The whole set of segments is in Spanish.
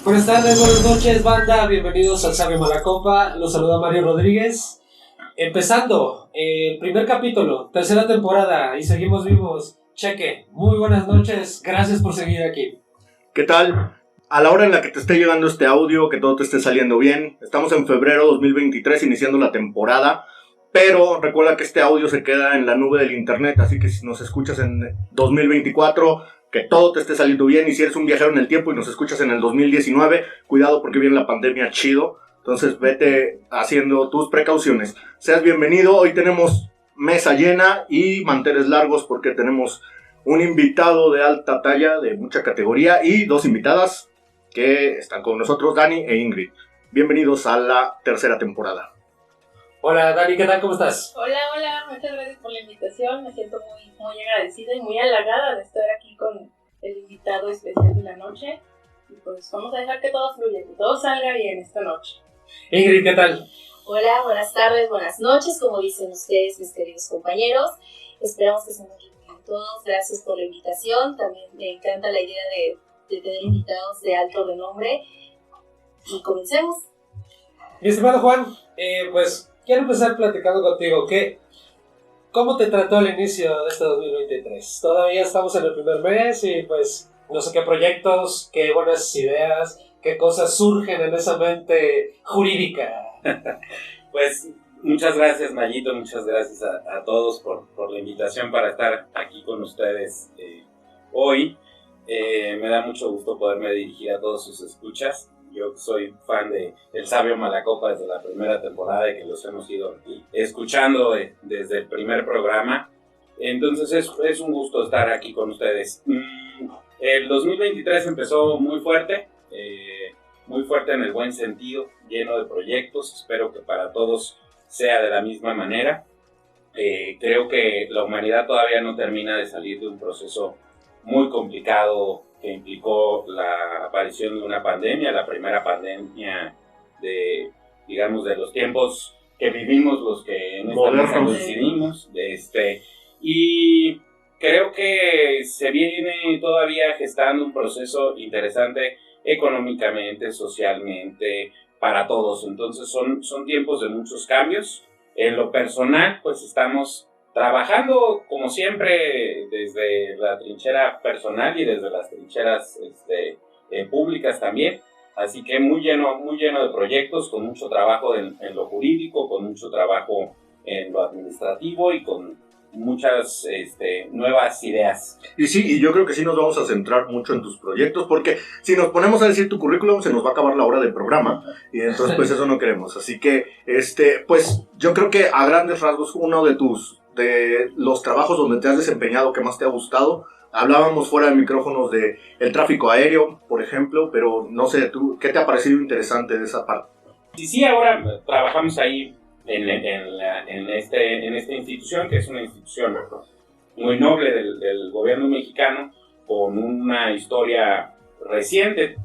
Buenas tardes, buenas noches, banda. Bienvenidos al Sabio Malacopa. Los saluda Mario Rodríguez. Empezando, primer capítulo, tercera temporada y seguimos vivos. Cheque, muy buenas noches. Gracias por seguir aquí. ¿Qué tal? A la hora en la que te esté llegando este audio, que todo te esté saliendo bien. Estamos en febrero 2023, iniciando la temporada. Pero recuerda que este audio se queda en la nube del internet, así que si nos escuchas en 2024, que todo te esté saliendo bien. Y si eres un viajero en el tiempo y nos escuchas en el 2019, cuidado porque viene la pandemia chido. Entonces vete haciendo tus precauciones. Seas bienvenido. Hoy tenemos mesa llena y manteles largos porque tenemos un invitado de alta talla, de mucha categoría, y dos invitadas que están con nosotros, Dani e Ingrid. Bienvenidos a la tercera temporada. Hola Dani, ¿qué tal? ¿Cómo estás? Hola, muchas gracias por la invitación. Me siento muy agradecida y muy halagada de estar aquí con el invitado especial de la noche. Y pues vamos a dejar que todo fluya, que todo salga bien esta noche. Ingrid, ¿qué tal? Hola, buenas tardes, buenas noches, como dicen ustedes, mis queridos compañeros. Esperamos que se nos bien todos. Gracias por la invitación. También me encanta la idea de tener invitados de alto renombre. Y comencemos. Mi estimado Juan, pues quiero empezar platicando contigo. ¿Cómo te trató el inicio de este 2023? Todavía estamos en el primer mes y pues no sé qué proyectos, qué buenas ideas, qué cosas surgen en esa mente jurídica. Pues muchas gracias, Mayito, muchas gracias a todos por la invitación para estar aquí con ustedes hoy. Me da mucho gusto poderme dirigir a todos sus escuchas. Yo soy fan de El Sabio Malacopa desde la primera temporada y que los hemos ido escuchando desde el primer programa. Entonces es un gusto estar aquí con ustedes. El 2023 empezó muy fuerte en el buen sentido, lleno de proyectos. Espero que para todos sea de la misma manera. Creo que la humanidad todavía no termina de salir de un proceso muy complicado que implicó la aparición de una pandemia, la primera pandemia de los tiempos que vivimos, los que en esta mesa coincidimos. Y creo que se viene todavía gestando un proceso interesante económicamente, socialmente, para todos. Entonces son tiempos de muchos cambios. En lo personal, pues estamos trabajando, como siempre, desde la trinchera personal y desde las trincheras públicas también. Así que muy lleno de proyectos, con mucho trabajo en lo jurídico, con mucho trabajo en lo administrativo y con muchas nuevas ideas. Y sí, y yo creo que sí nos vamos a centrar mucho en tus proyectos, porque si nos ponemos a decir tu currículum, se nos va a acabar la hora del programa, y entonces pues eso no queremos. Así que, pues yo creo que a grandes rasgos uno de los trabajos donde te has desempeñado que más te ha gustado, hablábamos fuera de micrófonos de el tráfico aéreo, por ejemplo, pero no sé, tú, ¿qué te ha parecido interesante de esa parte? Sí, ahora trabajamos ahí en esta institución, que es una institución muy noble del gobierno mexicano, con una historia reciente.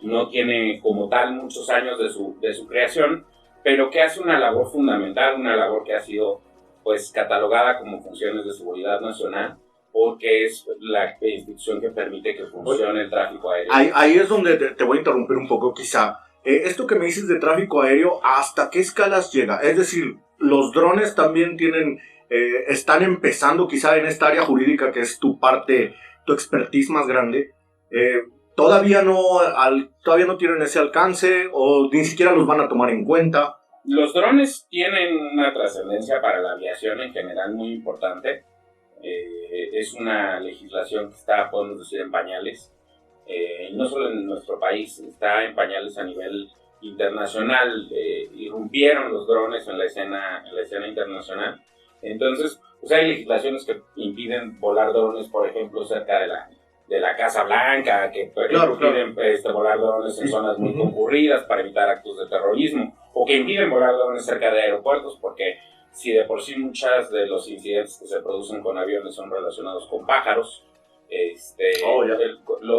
No tiene como tal muchos años de su creación, pero que hace una labor fundamental, una labor que ha sido pues catalogada como funciones de seguridad nacional, porque es la institución que permite que funcione el tráfico aéreo. Ahí es donde te voy a interrumpir un poco, quizá. Esto que me dices de tráfico aéreo, ¿hasta qué escalas llega? Es decir, los drones también están empezando quizá en esta área jurídica que es tu parte, tu expertise más grande. Todavía no tienen ese alcance o ni siquiera los van a tomar en cuenta. Los drones tienen una trascendencia para la aviación en general muy importante. Es una legislación que está, podemos decir, en pañales. No solo en nuestro país, está en pañales a nivel internacional. Irrumpieron los drones en la escena internacional. Entonces, pues hay legislaciones que impiden volar drones, por ejemplo, cerca de la Casa Blanca, que impiden volar drones en zonas muy concurridas para evitar actos de terrorismo, o que impiden volar drones cerca de aeropuertos, porque si de por sí muchas de los incidentes que se producen con aviones son relacionados con pájaros,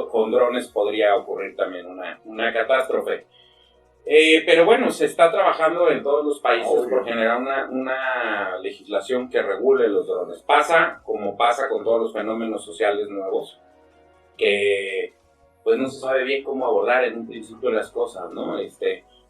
con drones podría ocurrir también una catástrofe. Pero bueno, se está trabajando en todos los países por generar una legislación que regule los drones. Pasa como pasa con todos los fenómenos sociales nuevos, que pues no se sabe bien cómo abordar en un principio las cosas, ¿no?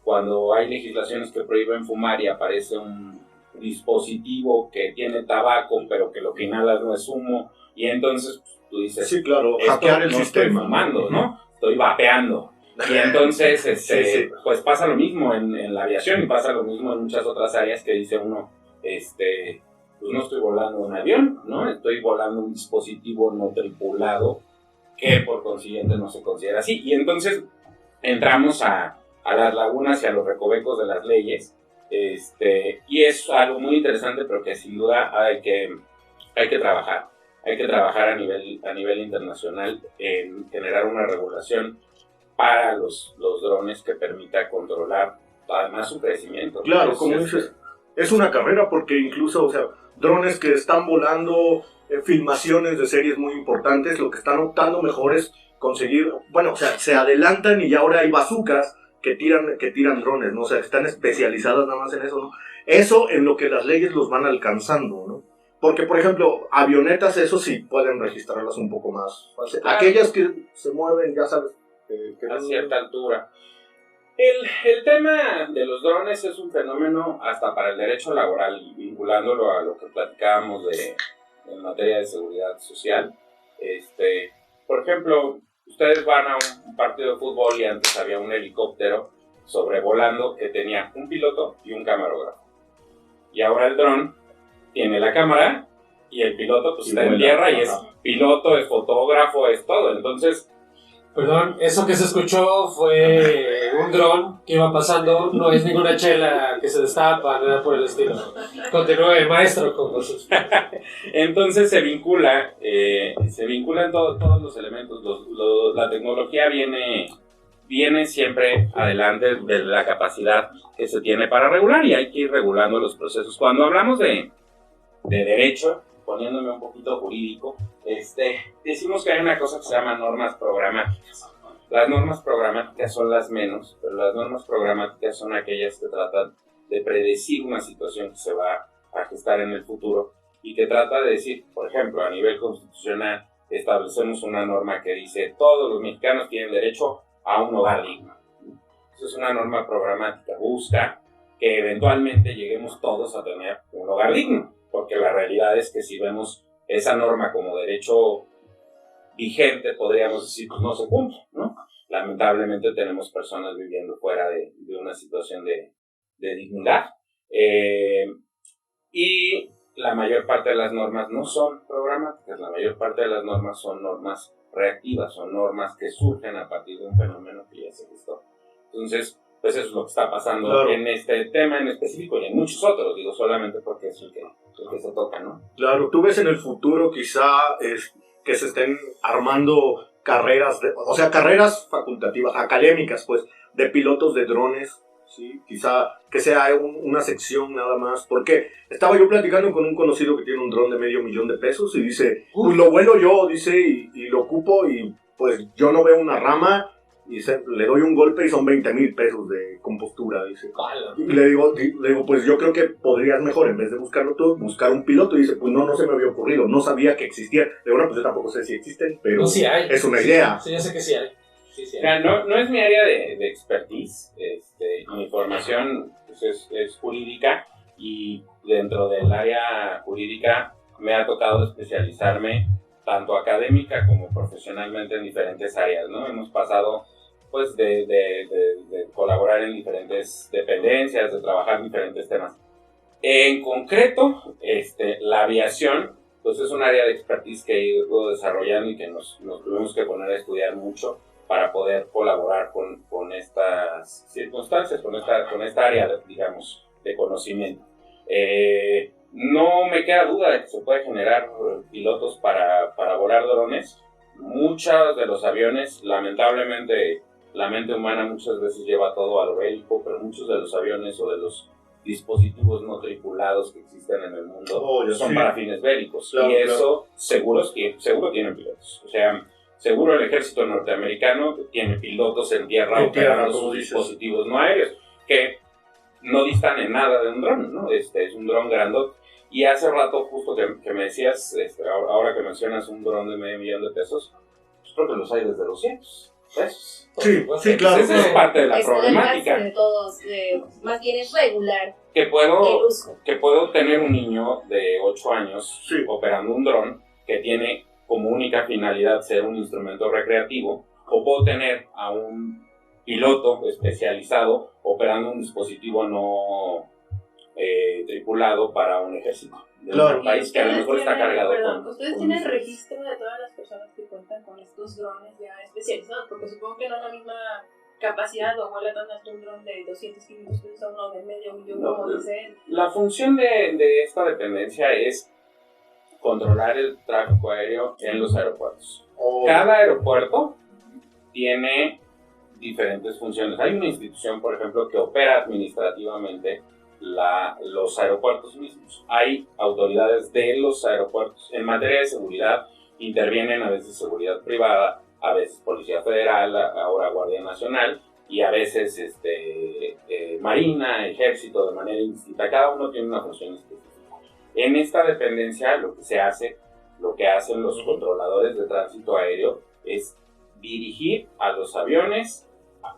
Cuando hay legislaciones que prohíben fumar y aparece un dispositivo que tiene tabaco, pero que lo que inhalas no es humo, y entonces pues, tú dices, sí, claro, esto hackear el no sistema. estoy fumando, ¿no? Estoy vapeando. Y entonces, Sí. pues pasa lo mismo en la aviación y pasa lo mismo en muchas otras áreas que dice uno, pues no estoy volando un avión, ¿no? Estoy volando un dispositivo no tripulado que por consiguiente no se considera así. Y entonces entramos a las lagunas y a los recovecos de las leyes, y es algo muy interesante, pero que sin duda hay que trabajar. Hay que trabajar a nivel internacional en generar una regulación para los drones que permita controlar además su crecimiento. Claro, como dices, es una carrera porque incluso, o sea, drones que están volando, filmaciones de series muy importantes, lo que están optando mejor es conseguir, bueno, o sea, se adelantan y ya ahora hay bazucas que tiran drones, ¿no? O sea, están especializadas nada más en eso, ¿no? Eso en lo que las leyes los van alcanzando, ¿no? Porque, por ejemplo, avionetas, eso sí pueden registrarlas un poco más fácil. Claro. Aquellas que se mueven, ya sabes, que a cierta altura. El tema de los drones es un fenómeno hasta para el derecho laboral, vinculándolo a lo que platicábamos en materia de seguridad social. Por ejemplo, ustedes van a un partido de fútbol y antes había un helicóptero sobrevolando que tenía un piloto y un camarógrafo. Y ahora el dron tiene la cámara y el piloto pues está en tierra y es piloto, es fotógrafo, es todo. Entonces, perdón, eso que se escuchó fue un dron que iba pasando, no es ninguna chela que se destapa, nada por el estilo. Continúe, maestro, con cosas. Entonces se vinculan todos los elementos. La tecnología viene siempre adelante de la capacidad que se tiene para regular y hay que ir regulando los procesos. Cuando hablamos de derecho, poniéndome un poquito jurídico, decimos que hay una cosa que se llama normas programáticas. Las normas programáticas son las menos, pero las normas programáticas son aquellas que tratan de predecir una situación que se va a gestar en el futuro y que trata de decir, por ejemplo, a nivel constitucional, establecemos una norma que dice todos los mexicanos tienen derecho a un hogar digno. Eso es una norma programática, busca que eventualmente lleguemos todos a tener un hogar digno, porque la realidad es que si vemos esa norma como derecho vigente, podríamos decir que no se cumple, ¿no? Lamentablemente tenemos personas viviendo fuera de una situación de dignidad, y la mayor parte de las normas no son programáticas, la mayor parte de las normas son normas reactivas, son normas que surgen a partir de un fenómeno que ya se gestó. Entonces, pues eso es lo que está pasando, claro, en este tema en específico y en muchos otros, digo solamente porque es el que se toca, ¿no? Claro, tú ves en el futuro quizá que se estén armando carreras, carreras facultativas, académicas, pues, de pilotos de drones, ¿sí? Quizá que sea una sección nada más, porque estaba yo platicando con un conocido que tiene un dron de $500,000 y dice, pues lo vuelo yo, dice, y lo ocupo y pues yo no veo una rama, y le doy un golpe y son $20,000 de compostura, dice. Y le digo, pues yo creo que podrías mejor, en vez de buscarlo tú, buscar un piloto. Y dice, pues no se me había ocurrido, no sabía que existía. Le digo, pues yo tampoco sé si existen, pero no, sí hay. Es una idea. Sí, ya sé que sí hay. Mira, no es mi área de expertise, mi formación pues, es jurídica y dentro del área jurídica me ha tocado especializarme tanto académica como profesionalmente en diferentes áreas, ¿no? Hemos pasado pues de colaborar en diferentes dependencias, de trabajar en diferentes temas. En concreto, la aviación pues es un área de expertise que he ido desarrollando y que nos tuvimos que poner a estudiar mucho para poder colaborar con estas circunstancias, con esta área, digamos, de conocimiento. No me queda duda de que se puede generar pilotos para volar drones. Muchos de los aviones, lamentablemente, la mente humana muchas veces lleva todo a lo bélico, pero muchos de los aviones o de los dispositivos no tripulados que existen en el mundo son para fines bélicos. Claro, y eso seguro tienen pilotos. O sea, seguro el ejército norteamericano tiene pilotos en tierra operando sus dispositivos no aéreos, que no distan en nada de un dron, ¿no? Es un dron grandote. Y hace rato, justo que me decías, ahora que mencionas un dron de $500,000, pues creo que los hay desde los 100. pesos. Sí, sí, claro. Esa es parte de la Está al problemática. alcance de todos, más bien es regular Que el puedo, uso. que puedo tener un niño de 8 años Sí. operando un dron que tiene como única finalidad ser un instrumento recreativo, o puedo tener a un piloto especializado operando un dispositivo no tripulado para un ejército de Claro. un país que a lo mejor está cargado con... ¿Ustedes con tienen misiles. registro de todas las personas que cuentan con estos drones ya especializados? Porque supongo que no es la misma capacidad o vuela tan alto un dron de 200 kilómetros pesos a uno de medio millón, No, como dice él. La función de esta dependencia es controlar el tráfico aéreo en los aeropuertos. O- Cada aeropuerto tiene diferentes funciones. Hay una institución, por ejemplo, que opera administrativamente los aeropuertos mismos. Hay autoridades de los aeropuertos. En materia de seguridad intervienen a veces seguridad privada, a veces Policía Federal, ahora Guardia Nacional, y a veces Marina, Ejército, de manera indistinta. Cada uno tiene una función específica. En esta dependencia lo que hacen los controladores de tránsito aéreo es dirigir a los aviones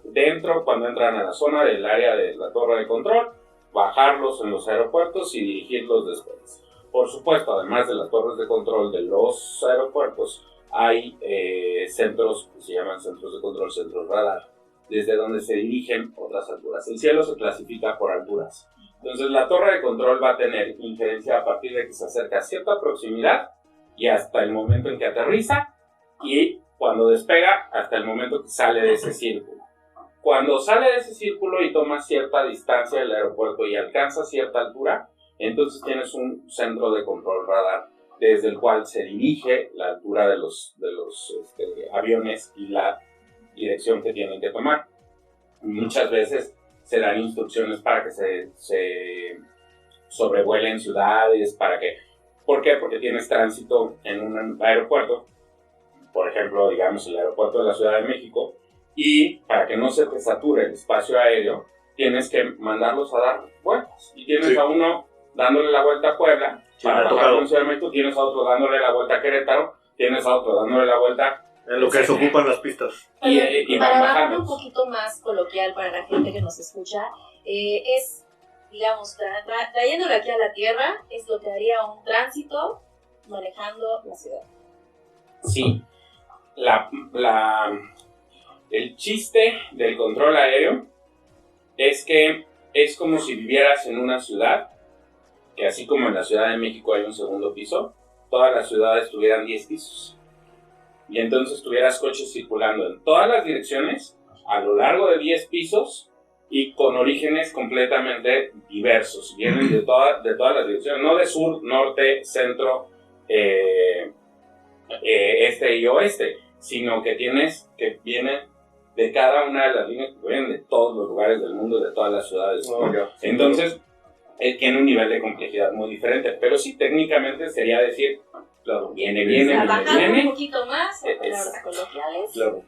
dentro, cuando entran a la zona del área de la torre de control, bajarlos en los aeropuertos y dirigirlos después. Por supuesto, además de las torres de control de los aeropuertos, hay centros que se llaman centros de control, centros radar, desde donde se dirigen otras alturas. El cielo se clasifica por alturas. Entonces la torre de control va a tener injerencia a partir de que se acerca a cierta proximidad y hasta el momento en que aterriza, y cuando despega hasta el momento que sale de ese círculo. Cuando sale de ese círculo y toma cierta distancia del aeropuerto y alcanza cierta altura, entonces tienes un centro de control radar desde el cual se dirige la altura de los aviones y la dirección que tienen que tomar. Muchas veces se dan instrucciones para que se sobrevuelen ciudades, ¿por qué? Porque tienes tránsito en un aeropuerto, por ejemplo, digamos el aeropuerto de la Ciudad de México, y para que no se te sature el espacio aéreo, tienes que mandarlos a dar vueltas. Y tienes a uno dándole la vuelta a Puebla, para bajar en Ciudad de México, tienes a otro dándole la vuelta a Querétaro, tienes a otro dándole la vuelta... En lo que se ocupan las pistas. Y Para van bajarlo bajando. un poquito más coloquial para la gente que nos escucha, es, digamos, trayéndolo aquí a la tierra, es lo que haría un tránsito manejando la ciudad. Sí. El chiste del control aéreo es que es como si vivieras en una ciudad, que así como en la Ciudad de México hay un segundo piso, todas las ciudades tuvieran 10 pisos. Y entonces tuvieras coches circulando en todas las direcciones, a lo largo de 10 pisos, y con orígenes completamente diversos. Vienen de todas las direcciones, no de sur, norte, centro, este y oeste, sino que vienen de cada una de las líneas que vienen de todos los lugares del mundo, de todas las ciudades. Entonces, tiene un nivel de complejidad muy diferente, pero sí, técnicamente sería decir, claro, viene, Bajando un poquito más, en palabras coloquiales. Claro.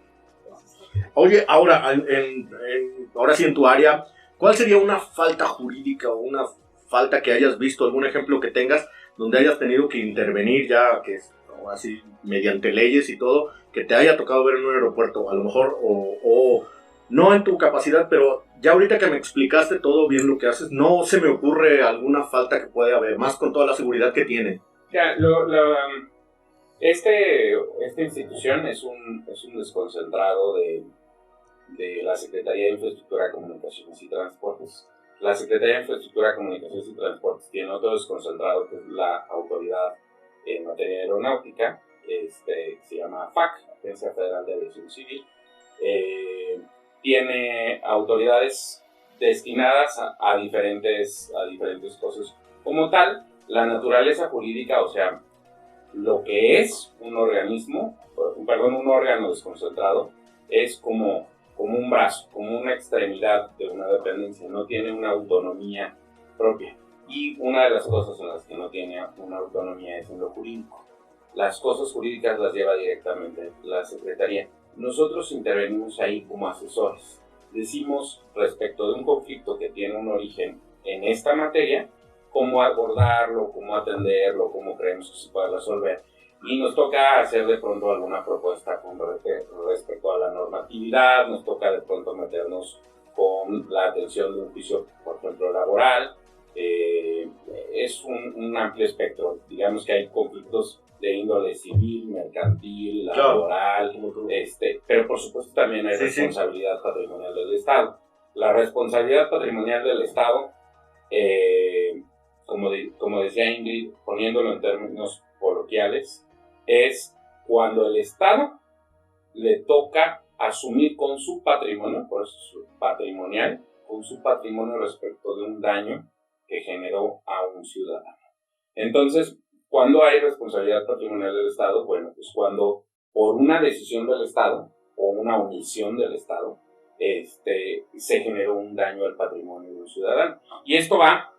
Oye, ahora, ahora sí en tu área, ¿cuál sería una falta jurídica o una falta que hayas visto, algún ejemplo que tengas donde hayas tenido que intervenir ya, que es así mediante leyes y todo, que te haya tocado ver en un aeropuerto, a lo mejor, o no en tu capacidad, pero ya ahorita que me explicaste todo bien lo que haces, no se me ocurre alguna falta que puede haber, más con toda la seguridad que tiene? Ya, esta institución es un desconcentrado de la Secretaría de Infraestructura, Comunicaciones y Transportes. La Secretaría de Infraestructura, Comunicaciones y Transportes tiene otro desconcentrado que es la autoridad en materia aeronáutica, se llama AFAC, Agencia Federal de Aviación Civil. Tiene autoridades destinadas a diferentes cosas. Como tal, la naturaleza jurídica, o sea, lo que es un órgano desconcentrado, es como un brazo, como una extremidad de una dependencia, no tiene una autonomía propia. Y una de las cosas en las que no tiene una autonomía es en lo jurídico. Las cosas jurídicas las lleva directamente la Secretaría. Nosotros intervenimos ahí como asesores. Decimos respecto de un conflicto que tiene un origen en esta materia, cómo abordarlo, cómo atenderlo, cómo creemos que se puede resolver. y nos toca hacer de pronto alguna propuesta con respecto a la normatividad, nos toca de pronto meternos con la atención de un juicio, por ejemplo, laboral. Es un amplio espectro. Digamos que hay conflictos de índole civil, mercantil, laboral, pero por supuesto también hay responsabilidad patrimonial del Estado. La responsabilidad patrimonial del Estado, como decía Ingrid, poniéndolo en términos coloquiales, es cuando el Estado le toca asumir con su patrimonio, por eso es patrimonial, con su patrimonio respecto de un daño que generó a un ciudadano. Entonces, ¿cuándo hay responsabilidad patrimonial del Estado? Bueno, pues cuando por una decisión del Estado o una omisión del Estado se generó un daño al patrimonio de un ciudadano. Y esto va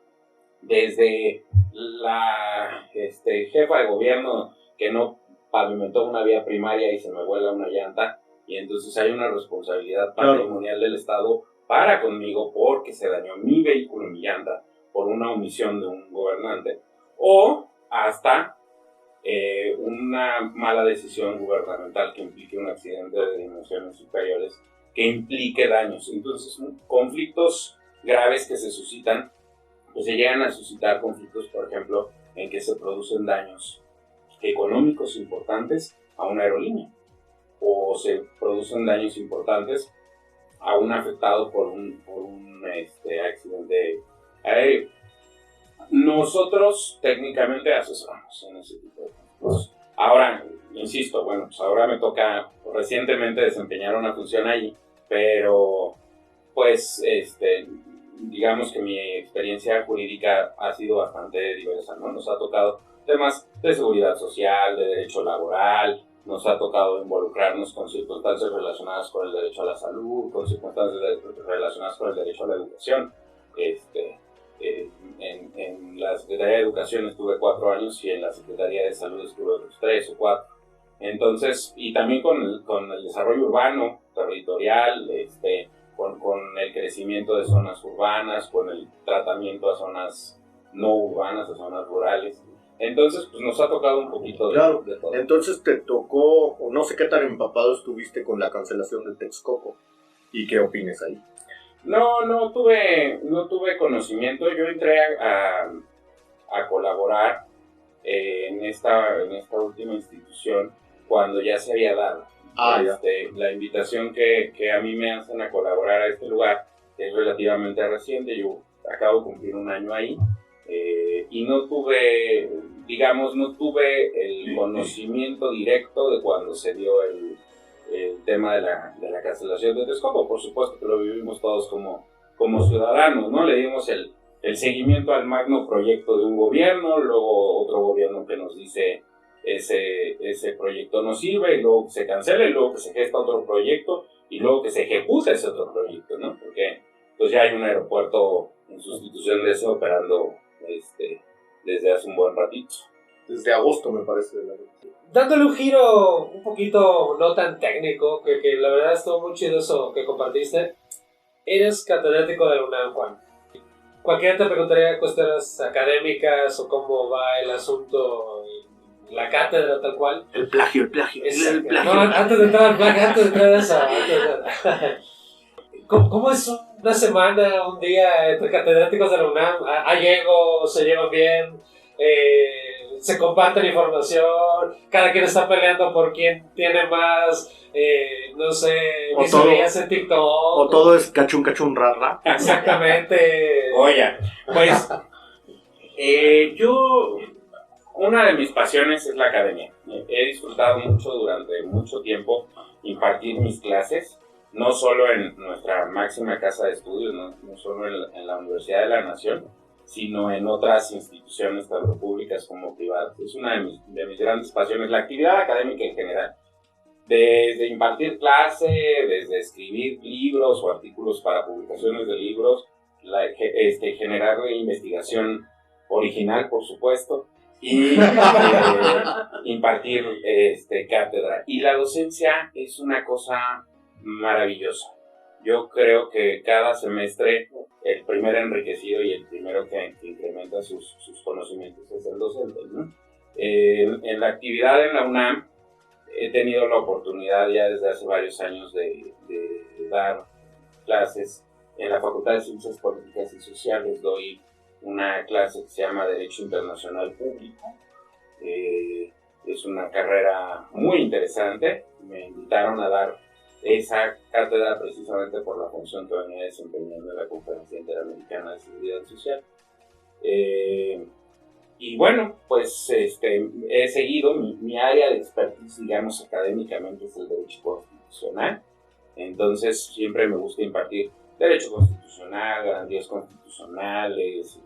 desde la jefa de gobierno que no pavimentó una vía primaria y se me vuela una llanta, y entonces hay una responsabilidad patrimonial del Estado para conmigo porque se dañó mi vehículo, mi llanta, por una omisión de un gobernante, o hasta una mala decisión gubernamental que implique un accidente de dimensiones superiores, que implique daños. Entonces, conflictos graves que se suscitan, pues se llegan a suscitar conflictos, por ejemplo, en que se producen daños económicos importantes a una aerolínea, o se producen daños importantes a un afectado por un accidente aéreo. Nosotros técnicamente asesoramos en ese tipo de cosas. Ahora, insisto, bueno, pues ahora me toca recientemente desempeñar una función allí, pero pues digamos que mi experiencia jurídica ha sido bastante diversa, ¿no? Nos ha tocado temas de seguridad social, de derecho laboral, nos ha tocado involucrarnos con circunstancias relacionadas con el derecho a la salud, con circunstancias relacionadas con el derecho a la educación. En la Secretaría de Educación estuve 4 años y en la Secretaría de Salud estuve otros 3 o 4. Entonces, y también con el desarrollo urbano, territorial, con el crecimiento de zonas urbanas, con el tratamiento a zonas no urbanas, a zonas rurales. Entonces, pues nos ha tocado un poquito de todo. Entonces te tocó, o no sé qué tan empapado estuviste con la cancelación del Texcoco. ¿Y qué opines ahí? No tuve conocimiento. Yo entré a colaborar en esta última institución cuando ya se había dado. La invitación que a mí me hacen a colaborar a este lugar es relativamente reciente. Yo acabo de cumplir 1 año ahí. Y no tuve el conocimiento directo de cuando se dio el tema de la cancelación de Texcoco. Por supuesto que lo vivimos todos como ciudadanos, ¿no? Le dimos el seguimiento al magno proyecto de un gobierno, luego otro gobierno que nos dice ese proyecto no sirve, y luego se cancela, y luego que se gesta otro proyecto, y luego que se ejecuta ese otro proyecto, ¿no? Porque pues ya hay un aeropuerto en sustitución de ese operando desde hace un buen ratito. Desde agosto, me parece. Dándole un giro un poquito no tan técnico, que la verdad estuvo muy chido eso que compartiste. Eres catedrático de la UNAM, Juan. Cualquiera te preguntaría cuestiones académicas o cómo va el asunto en la cátedra tal cual. El plagio. El plagio. No, antes de entrar al plagio, antes de entrar a eso. ¿Cómo es una semana, un día entre catedráticos de la UNAM? ¿Llego, se llevan bien? ¿Se comparten información? ¿Cada quien está peleando por quién tiene más, no sé, visualías en TikTok? O todo es cachún, rara. Exactamente. Oye, pues una de mis pasiones es la academia. He disfrutado mucho durante mucho tiempo impartir mis clases, no solo en nuestra máxima casa de estudios, no solo en la Universidad de la Nación, sino en otras instituciones, tanto públicas como privadas. Es una de mis grandes pasiones, la actividad académica en general. Desde impartir clase, desde escribir libros o artículos para publicaciones de libros, generar investigación original, por supuesto, y impartir cátedra. Y la docencia es una cosa maravillosa. Yo creo que cada semestre el primer enriquecido y el primero que incrementa sus conocimientos es el docente, ¿no? En la actividad en la UNAM he tenido la oportunidad ya desde hace varios años de dar clases en la Facultad de Ciencias Políticas y Sociales. Doy una clase que se llama Derecho Internacional Público. Es una carrera muy interesante. Me invitaron a dar esa cátedra precisamente por la función que venía desempeñando en la Conferencia Interamericana de Seguridad Social. Y bueno, pues he seguido mi área de expertise, digamos, académicamente es el derecho constitucional. Entonces siempre me gusta impartir derecho constitucional, garantías constitucionales,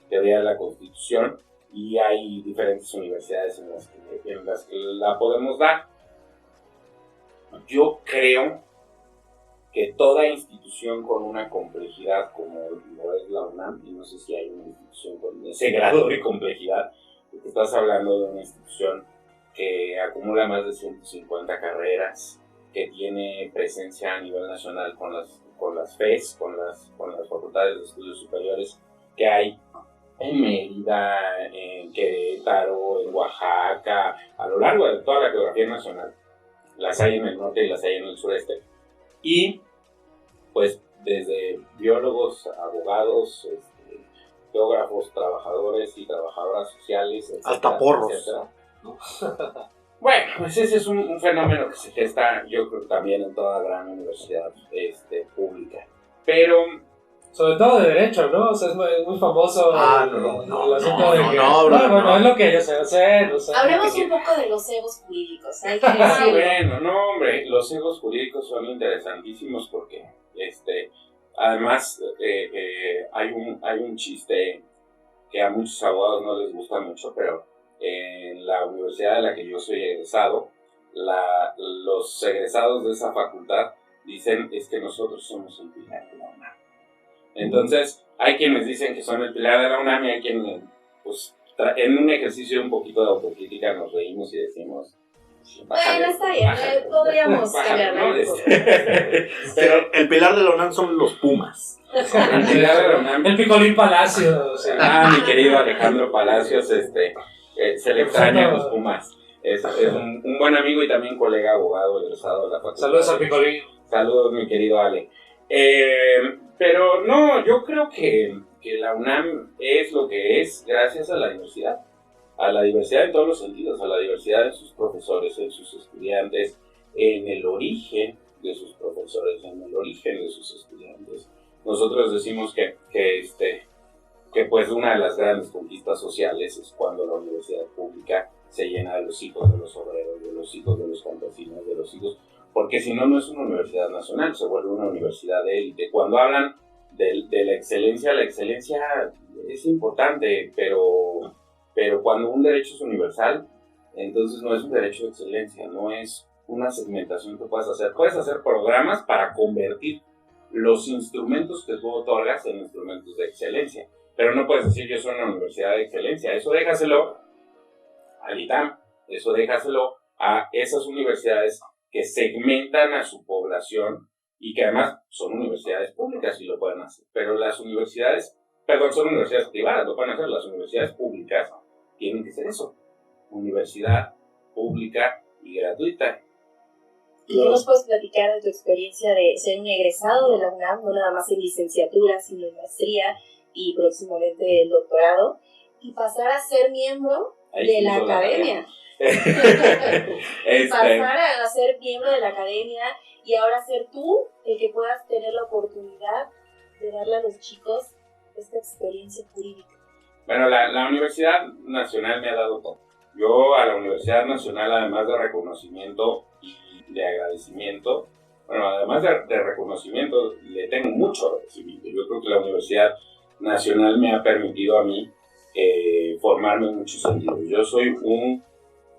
teoría de la Constitución, y hay diferentes universidades en las que la podemos dar. Yo creo que toda institución con una complejidad como lo es la UNAM, y no sé si hay una institución con ese grado de complejidad, porque estás hablando de una institución que acumula más de 150 carreras, que tiene presencia a nivel nacional con las FES, con las facultades de estudios superiores que hay en Mérida, en Querétaro, en Oaxaca, a lo largo de toda la geografía nacional. Las hay en el norte y las hay en el sureste. Y pues desde biólogos, abogados, geógrafos, trabajadores y trabajadoras sociales, etcétera, hasta porros, etcétera. Bueno, pues ese es un fenómeno que se gesta, yo creo, también en toda gran universidad pública. Pero sobre todo de derecho, ¿no? O sea, es muy famoso el asunto de que... No, es lo que yo sé, no sé. Hablemos un poco de los egos jurídicos, hay que Ah, decirlo. bueno, no, hombre, los egos jurídicos son interesantísimos porque, además, hay un chiste que a muchos abogados no les gusta mucho, pero en la universidad de la que yo soy egresado, los egresados de esa facultad dicen es que nosotros somos el pilar de la UNAM. Entonces, hay quienes dicen que son el pilar de la UNAM y hay quienes, pues, en un ejercicio de un poquito de autocrítica nos reímos y decimos... Bueno, está bien, podríamos cambiarlo un poco. Pero el pilar de la UNAM son los Pumas. el pilar de la UNAM... El Picolín Palacio. Sí. Mi querido Alejandro Palacios, se le extraña a los Pumas. Es un buen amigo y también colega abogado egresado de la facultad. Saludos al Picolín. Saludos, mi querido Ale. Pero no, yo creo que la UNAM es lo que es gracias a la diversidad. A la diversidad en todos los sentidos, a la diversidad en sus profesores, en sus estudiantes, en el origen de sus profesores, en el origen de sus estudiantes. Nosotros decimos que pues una de las grandes conquistas sociales es cuando la universidad pública se llena de los hijos de los obreros, de los hijos de los campesinos, de los hijos, porque si no, no es una universidad nacional, se vuelve una universidad de élite. Cuando hablan de la excelencia es importante, pero cuando un derecho es universal, entonces no es un derecho de excelencia, no es una segmentación que puedas hacer. Puedes hacer programas para convertir los instrumentos que tú otorgas en instrumentos de excelencia, pero no puedes decir yo soy una universidad de excelencia. Eso déjaselo al ITAM, eso déjaselo a esas universidades que segmentan a su población y que además son universidades públicas y lo pueden hacer. Pero son universidades privadas, lo pueden hacer. Las universidades públicas tienen que ser eso, universidad pública y gratuita. ¿Y qué nos puedes platicar de tu experiencia de ser un egresado de la UNAM, no nada más en licenciatura, sino en maestría y próximamente el doctorado, y pasar a ser miembro de la academia? Pasar a ser miembro de la academia y ahora ser tú el que puedas tener la oportunidad de darle a los chicos esta experiencia jurídica. Bueno, la Universidad Nacional me ha dado todo. Yo a la Universidad Nacional, además de reconocimiento y de agradecimiento, bueno, además de reconocimiento, le tengo mucho agradecimiento. Yo creo que la Universidad Nacional me ha permitido a mí formarme en muchos sentidos. Yo soy un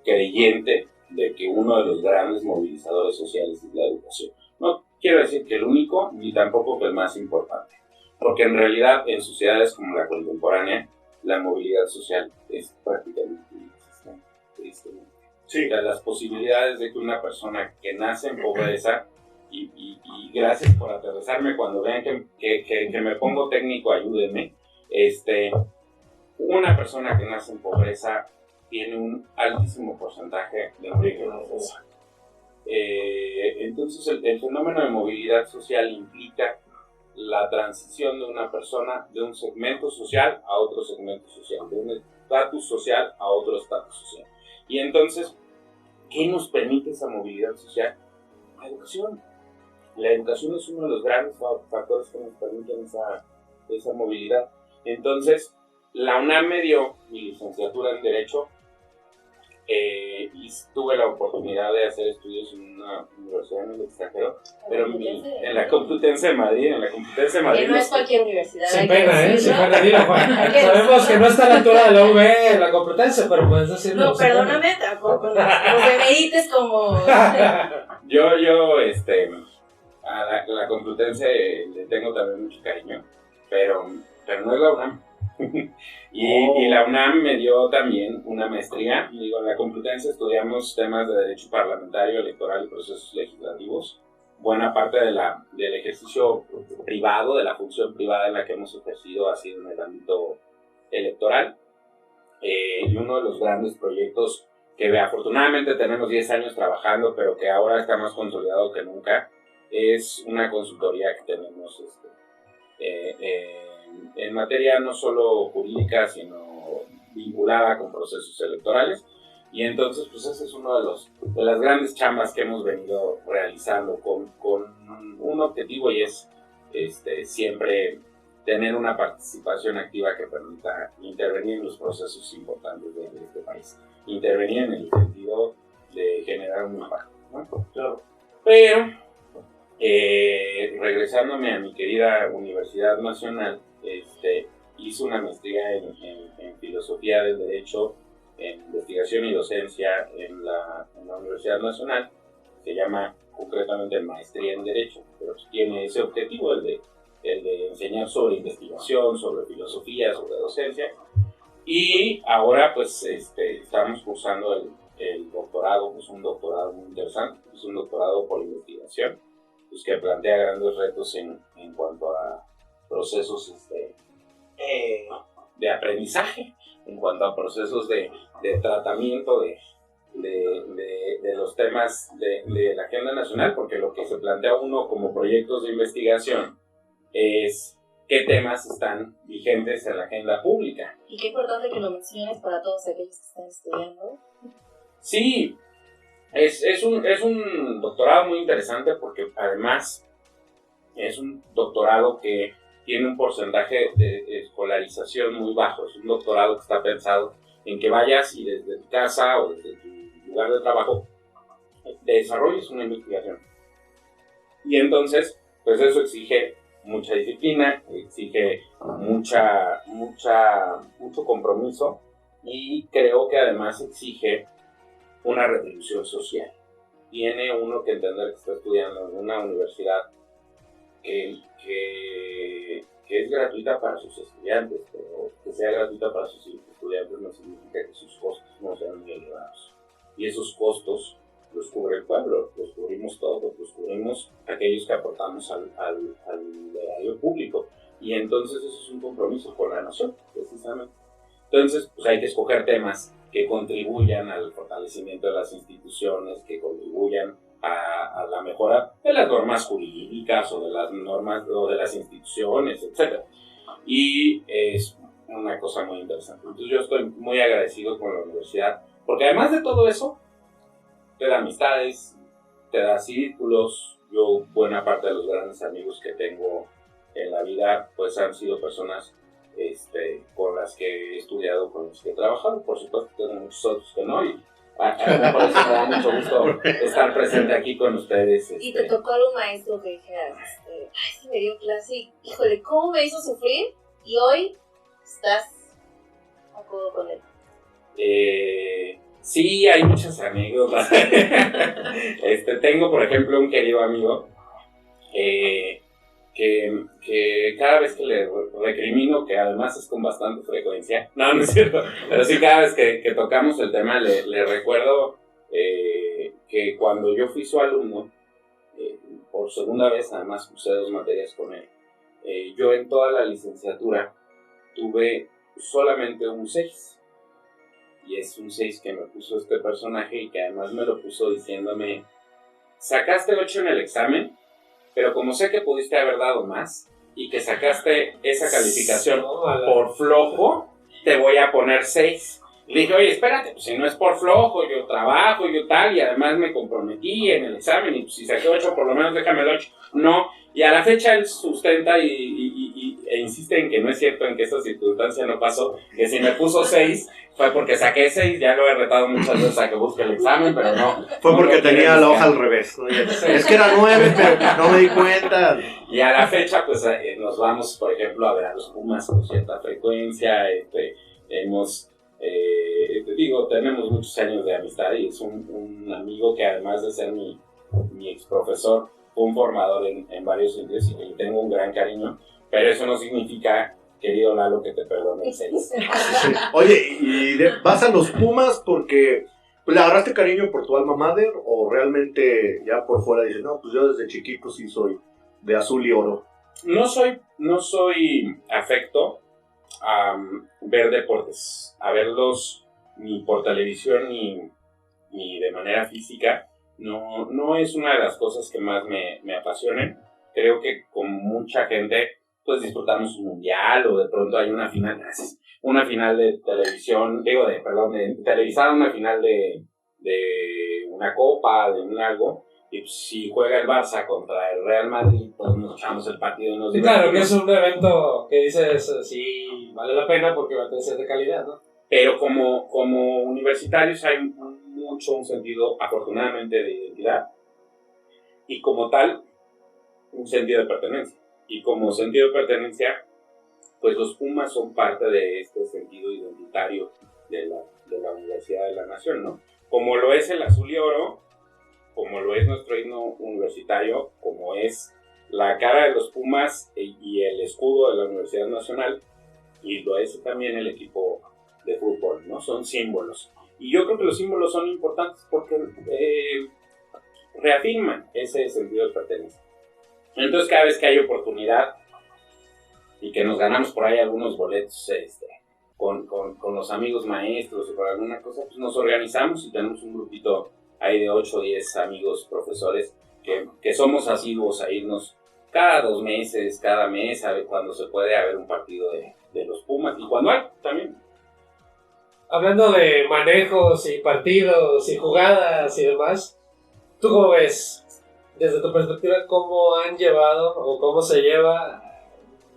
creyente de que uno de los grandes movilizadores sociales es la educación. No quiero decir que el único, ni tampoco que el más importante, porque en realidad en sociedades como la contemporánea, la movilidad social es prácticamente inexistente, tristemente. Sí. Las posibilidades de que una persona que nace en pobreza, y gracias por aterrizarme cuando vean que me pongo técnico, ayúdenme, una persona que nace en pobreza tiene un altísimo porcentaje de empleo social. Entonces el fenómeno de movilidad social implica la transición de una persona de un segmento social a otro segmento social, de un estatus social a otro estatus social. Y entonces, ¿qué nos permite esa movilidad social? La educación. La educación es uno de los grandes factores que nos permiten esa movilidad. Entonces, la UNAM me dio mi licenciatura en Derecho y tuve la oportunidad de hacer estudios en una universidad en el extranjero, pero en la Complutense de Madrid, Que no es cualquier universidad. Sin pena, sin pena, dilo, Juan. Sabemos que no está a la altura de la UV, la Complutense, pero puedes decirlo. No, perdóname, tampoco los demerites como... Yo, a la Complutense le tengo también mucho cariño, pero no es la UNAM. Y la UNAM me dio también una maestría. Digo, en la Complutense estudiamos temas de derecho parlamentario, electoral y procesos legislativos. Buena parte del ejercicio privado, de la función privada en la que hemos ejercido ha sido en el ámbito electoral. Y uno de los grandes proyectos que afortunadamente tenemos 10 años trabajando, pero que ahora está más consolidado que nunca, es una consultoría que tenemos en materia no solo jurídica, sino vinculada con procesos electorales. Y entonces, pues ese es uno de las grandes chambas que hemos venido realizando con un objetivo, y es siempre tener una participación activa que permita intervenir en los procesos importantes de este país. Intervenir en el sentido de generar un impacto, ¿no? Claro. Pero, regresándome a mi querida Universidad Nacional, hice una maestría en Filosofía del Derecho, en Investigación y Docencia en la Universidad Nacional. Se llama concretamente Maestría en Derecho, pero tiene ese objetivo, el de enseñar sobre investigación, sobre filosofía, sobre docencia. Y ahora pues estamos cursando el doctorado, es un doctorado muy interesante, es un doctorado por investigación, pues, que plantea grandes retos en cuanto a procesos de aprendizaje, en cuanto a procesos de tratamiento de los temas de la agenda nacional, porque lo que se plantea uno como proyectos de investigación es qué temas están vigentes en la agenda pública. Y qué importante que lo menciones para todos aquellos que están estudiando. Sí, es un doctorado muy interesante porque además es un doctorado que tiene un porcentaje de escolarización muy bajo. Es un doctorado que está pensado en que vayas y desde tu casa o desde tu lugar de trabajo desarrolles una investigación. Y entonces, pues eso exige mucha disciplina, exige mucho compromiso, y creo que además exige una retribución social. Tiene uno que entender que está estudiando en una universidad que es gratuita para sus estudiantes, pero que sea gratuita para sus estudiantes no significa que sus costos no sean muy elevados. Y esos costos los cubre el pueblo, los cubrimos todos, los cubrimos aquellos que aportamos al erario público. Y entonces eso es un compromiso con la nación, precisamente. Entonces, pues hay que escoger temas que contribuyan al fortalecimiento de las instituciones, que contribuyan a la mejora de las normas jurídicas o de las normas o de las instituciones, etc. Y es una cosa muy interesante. Entonces yo estoy muy agradecido con la universidad, porque además de todo eso, te da amistades, te da círculos. Yo, buena parte de los grandes amigos que tengo en la vida, pues han sido personas con las que he estudiado, con las que he trabajado. Por supuesto, tengo muchos otros que no, y por eso me da mucho gusto estar presente aquí con ustedes. ¿Y te tocó algún maestro que dijeras, ay, sí me dio clase y, híjole, cómo me hizo sufrir? Y hoy estás a codo con él. Sí, hay muchas anécdotas. Tengo, por ejemplo, un querido amigo que cada vez que le recrimino, que además es con bastante frecuencia, no es cierto, pero sí, cada vez que tocamos el tema le recuerdo que cuando yo fui su alumno, por segunda vez, además cursé 2 materias con él, yo en toda la licenciatura tuve solamente un 6. y es un 6 que me puso este personaje y que además me lo puso diciéndome, sacaste 8 en el examen, pero como sé que pudiste haber dado más y que sacaste esa calificación por flojo, te voy a poner 6. Le dije, oye, espérate, pues si no es por flojo, yo trabajo, yo tal, y además me comprometí en el examen, y pues, si saqué 8, por lo menos déjame el 8. No, y a la fecha él sustenta e insiste en que no es cierto, en que esta circunstancia no pasó, que si me puso 6, fue porque saqué 6, ya lo he retado muchas veces a que busque el examen, pero no. Fue no porque tenía la hoja al revés. Es que era 9, pero no me di cuenta. Y a la fecha, pues nos vamos, por ejemplo, a ver a los Pumas con cierta frecuencia, hemos... te digo, tenemos muchos años de amistad y es un amigo que además de ser mi ex profesor, fue un formador en varios sentidos y que le tengo un gran cariño, pero eso no significa, querido Lalo, que te perdone el 6. Sí. Oye, ¿vas a los Pumas porque le agarraste cariño por tu alma mater o realmente ya por fuera dices, no, pues yo desde chiquito sí soy de azul y oro? No soy afecto a ver deportes, a verlos ni por televisión ni de manera física. No es una de las cosas que más me apasionen. Creo que con mucha gente pues disfrutamos un mundial o de pronto hay una final de televisión, de televisada, una final de una copa, de un algo. Y pues, si juega el Barça contra el Real Madrid, pues nos echamos el partido y nos divertimos. Claro, que es un evento que dices, sí, vale la pena porque va a ser de calidad, ¿no? Pero como universitarios hay mucho un sentido, afortunadamente, de identidad. Y como tal, un sentido de pertenencia. Y como sentido de pertenencia, pues los Pumas son parte de este sentido identitario de la Universidad de la Nación, ¿no? Como lo es el azul y oro, como lo es nuestro himno universitario, como es la cara de los Pumas y el escudo de la Universidad Nacional, y lo es también el equipo de fútbol, ¿no? Son símbolos. Y yo creo que los símbolos son importantes porque reafirman ese sentido de pertenencia. Entonces, cada vez que hay oportunidad y que nos ganamos por ahí algunos boletos con los amigos maestros o por alguna cosa, pues nos organizamos y tenemos un grupito ahí de 8 o 10 amigos profesores que somos asiduos a irnos cada 2 meses, cada mes, a ver cuando se puede haber un partido de los Pumas y cuando hay también. Hablando de manejos y partidos y jugadas y demás, ¿tú cómo ves, desde tu perspectiva, cómo han llevado o cómo se lleva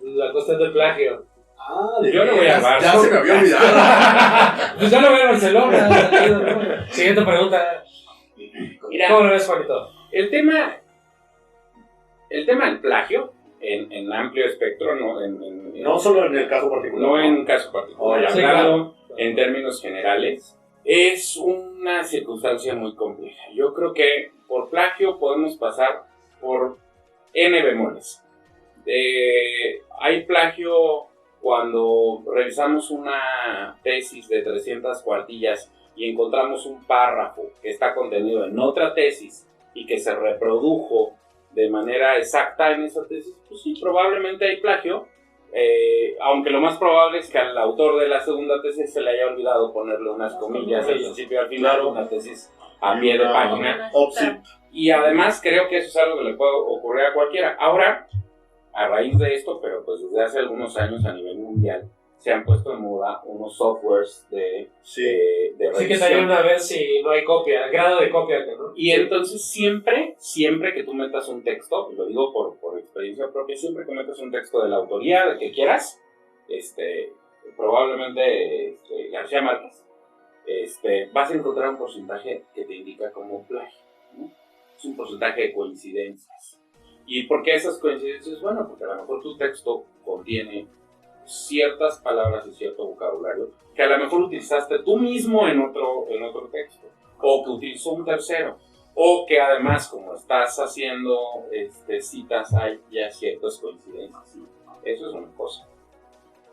la cuestión del plagio? Yo no voy a Barça. Ya se me había olvidado. Pues yo no voy a Barcelona. Siguiente pregunta. Mira, ¿Cómo lo ves, Juanito? el tema del plagio, en amplio espectro, No solo en el caso particular. no en un caso particular, Sí, hablando en términos generales, es una circunstancia muy compleja. Yo creo que por plagio podemos pasar por N bemoles. Hay plagio cuando revisamos una tesis de 300 cuartillas y encontramos un párrafo que está contenido en otra tesis y que se reprodujo de manera exacta en esa tesis, pues sí, probablemente hay plagio, aunque lo más probable es que al autor de la segunda tesis se le haya olvidado ponerle unas comillas al principio y al final, una tesis a pie de página. Y además creo que eso es algo que le puede ocurrir a cualquiera. Ahora, a raíz de esto, pero pues desde hace algunos años a nivel mundial, se han puesto en moda unos softwares de revisión. Sí, que te ayudan a ver si no hay copia, el grado de copia, ¿no? Y entonces siempre que tú metas un texto, y lo digo por experiencia propia, siempre que metas un texto de la autoría de que quieras, probablemente García Márquez, vas a encontrar un porcentaje que te indica como plagio, ¿no? Es un porcentaje de coincidencias. ¿Y por qué esas coincidencias? Bueno, porque a lo mejor tu texto contiene ciertas palabras y cierto vocabulario que a lo mejor utilizaste tú mismo en otro texto, o que utilizó un tercero, o que además, como estás haciendo citas, hay ya ciertas coincidencias. Eso es una cosa.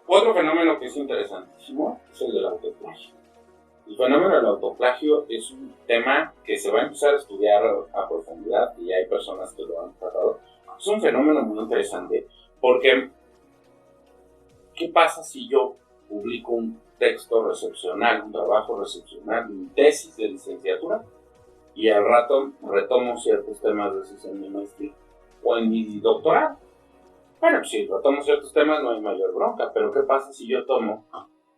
Otro fenómeno que es interesantísimo es el del autoplagio. El fenómeno del autoplagio es un tema que se va a empezar a estudiar a profundidad y hay personas que lo han tratado. Es un fenómeno muy interesante porque ¿qué pasa si yo publico un texto recepcional, un trabajo recepcional, mi tesis de licenciatura, y al rato retomo ciertos temas de esos en mi maestría o en mi doctorado. Bueno, pues si retomo ciertos temas no hay mayor bronca, pero ¿qué pasa si yo tomo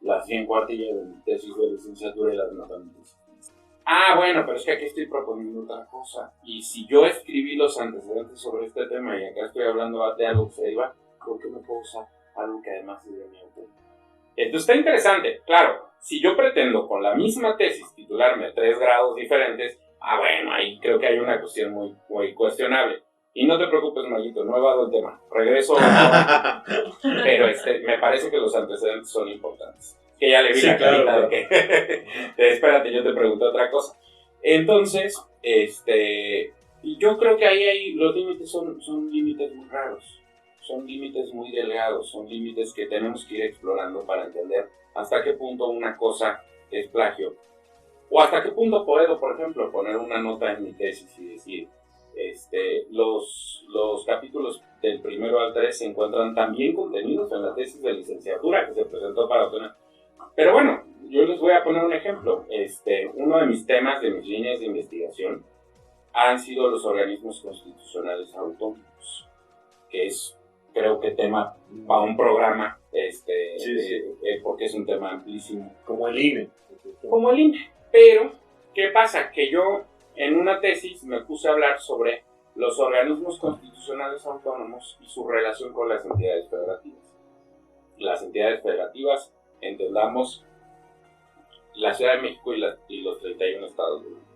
las 100 cuartillas de mi tesis de licenciatura y las noto en mi tesis? Ah, bueno, pero es que aquí estoy proponiendo otra cosa. Y si yo escribí los antecedentes sobre este tema y acá estoy hablando de algo que se deriva, ¿por qué no puedo usar algo que además es de mi autor? Entonces está interesante. Claro, si yo pretendo con la misma tesis titularme 3 grados diferentes, bueno, ahí creo que hay una cuestión muy, muy cuestionable. Y no te preocupes, Mayito, no he evado el tema. Regreso. Pero me parece que los antecedentes son importantes. Que ya le vi la carita claro. De que... Espérate, yo te pregunto otra cosa. Entonces, yo creo que ahí los límites son límites muy raros. Son límites muy delgados. Son límites que tenemos que ir explorando para entender hasta qué punto una cosa es plagio. O hasta qué punto puedo, por ejemplo, poner una nota en mi tesis y decir... los capítulos del 1 al 3 se encuentran también contenidos en la tesis de licenciatura que se presentó para obtener. Pero bueno, yo les voy a poner un ejemplo. Uno de mis temas, de mis líneas de investigación, han sido los organismos constitucionales autónomos, que es, creo que tema para un programa, porque es un tema amplísimo. Como el INE. Como el INE. Pero, ¿qué pasa? Que yo en una tesis me puse a hablar sobre los organismos constitucionales autónomos y su relación con las entidades federativas. Las entidades federativas, entendamos, la Ciudad de México y los 31 estados de México.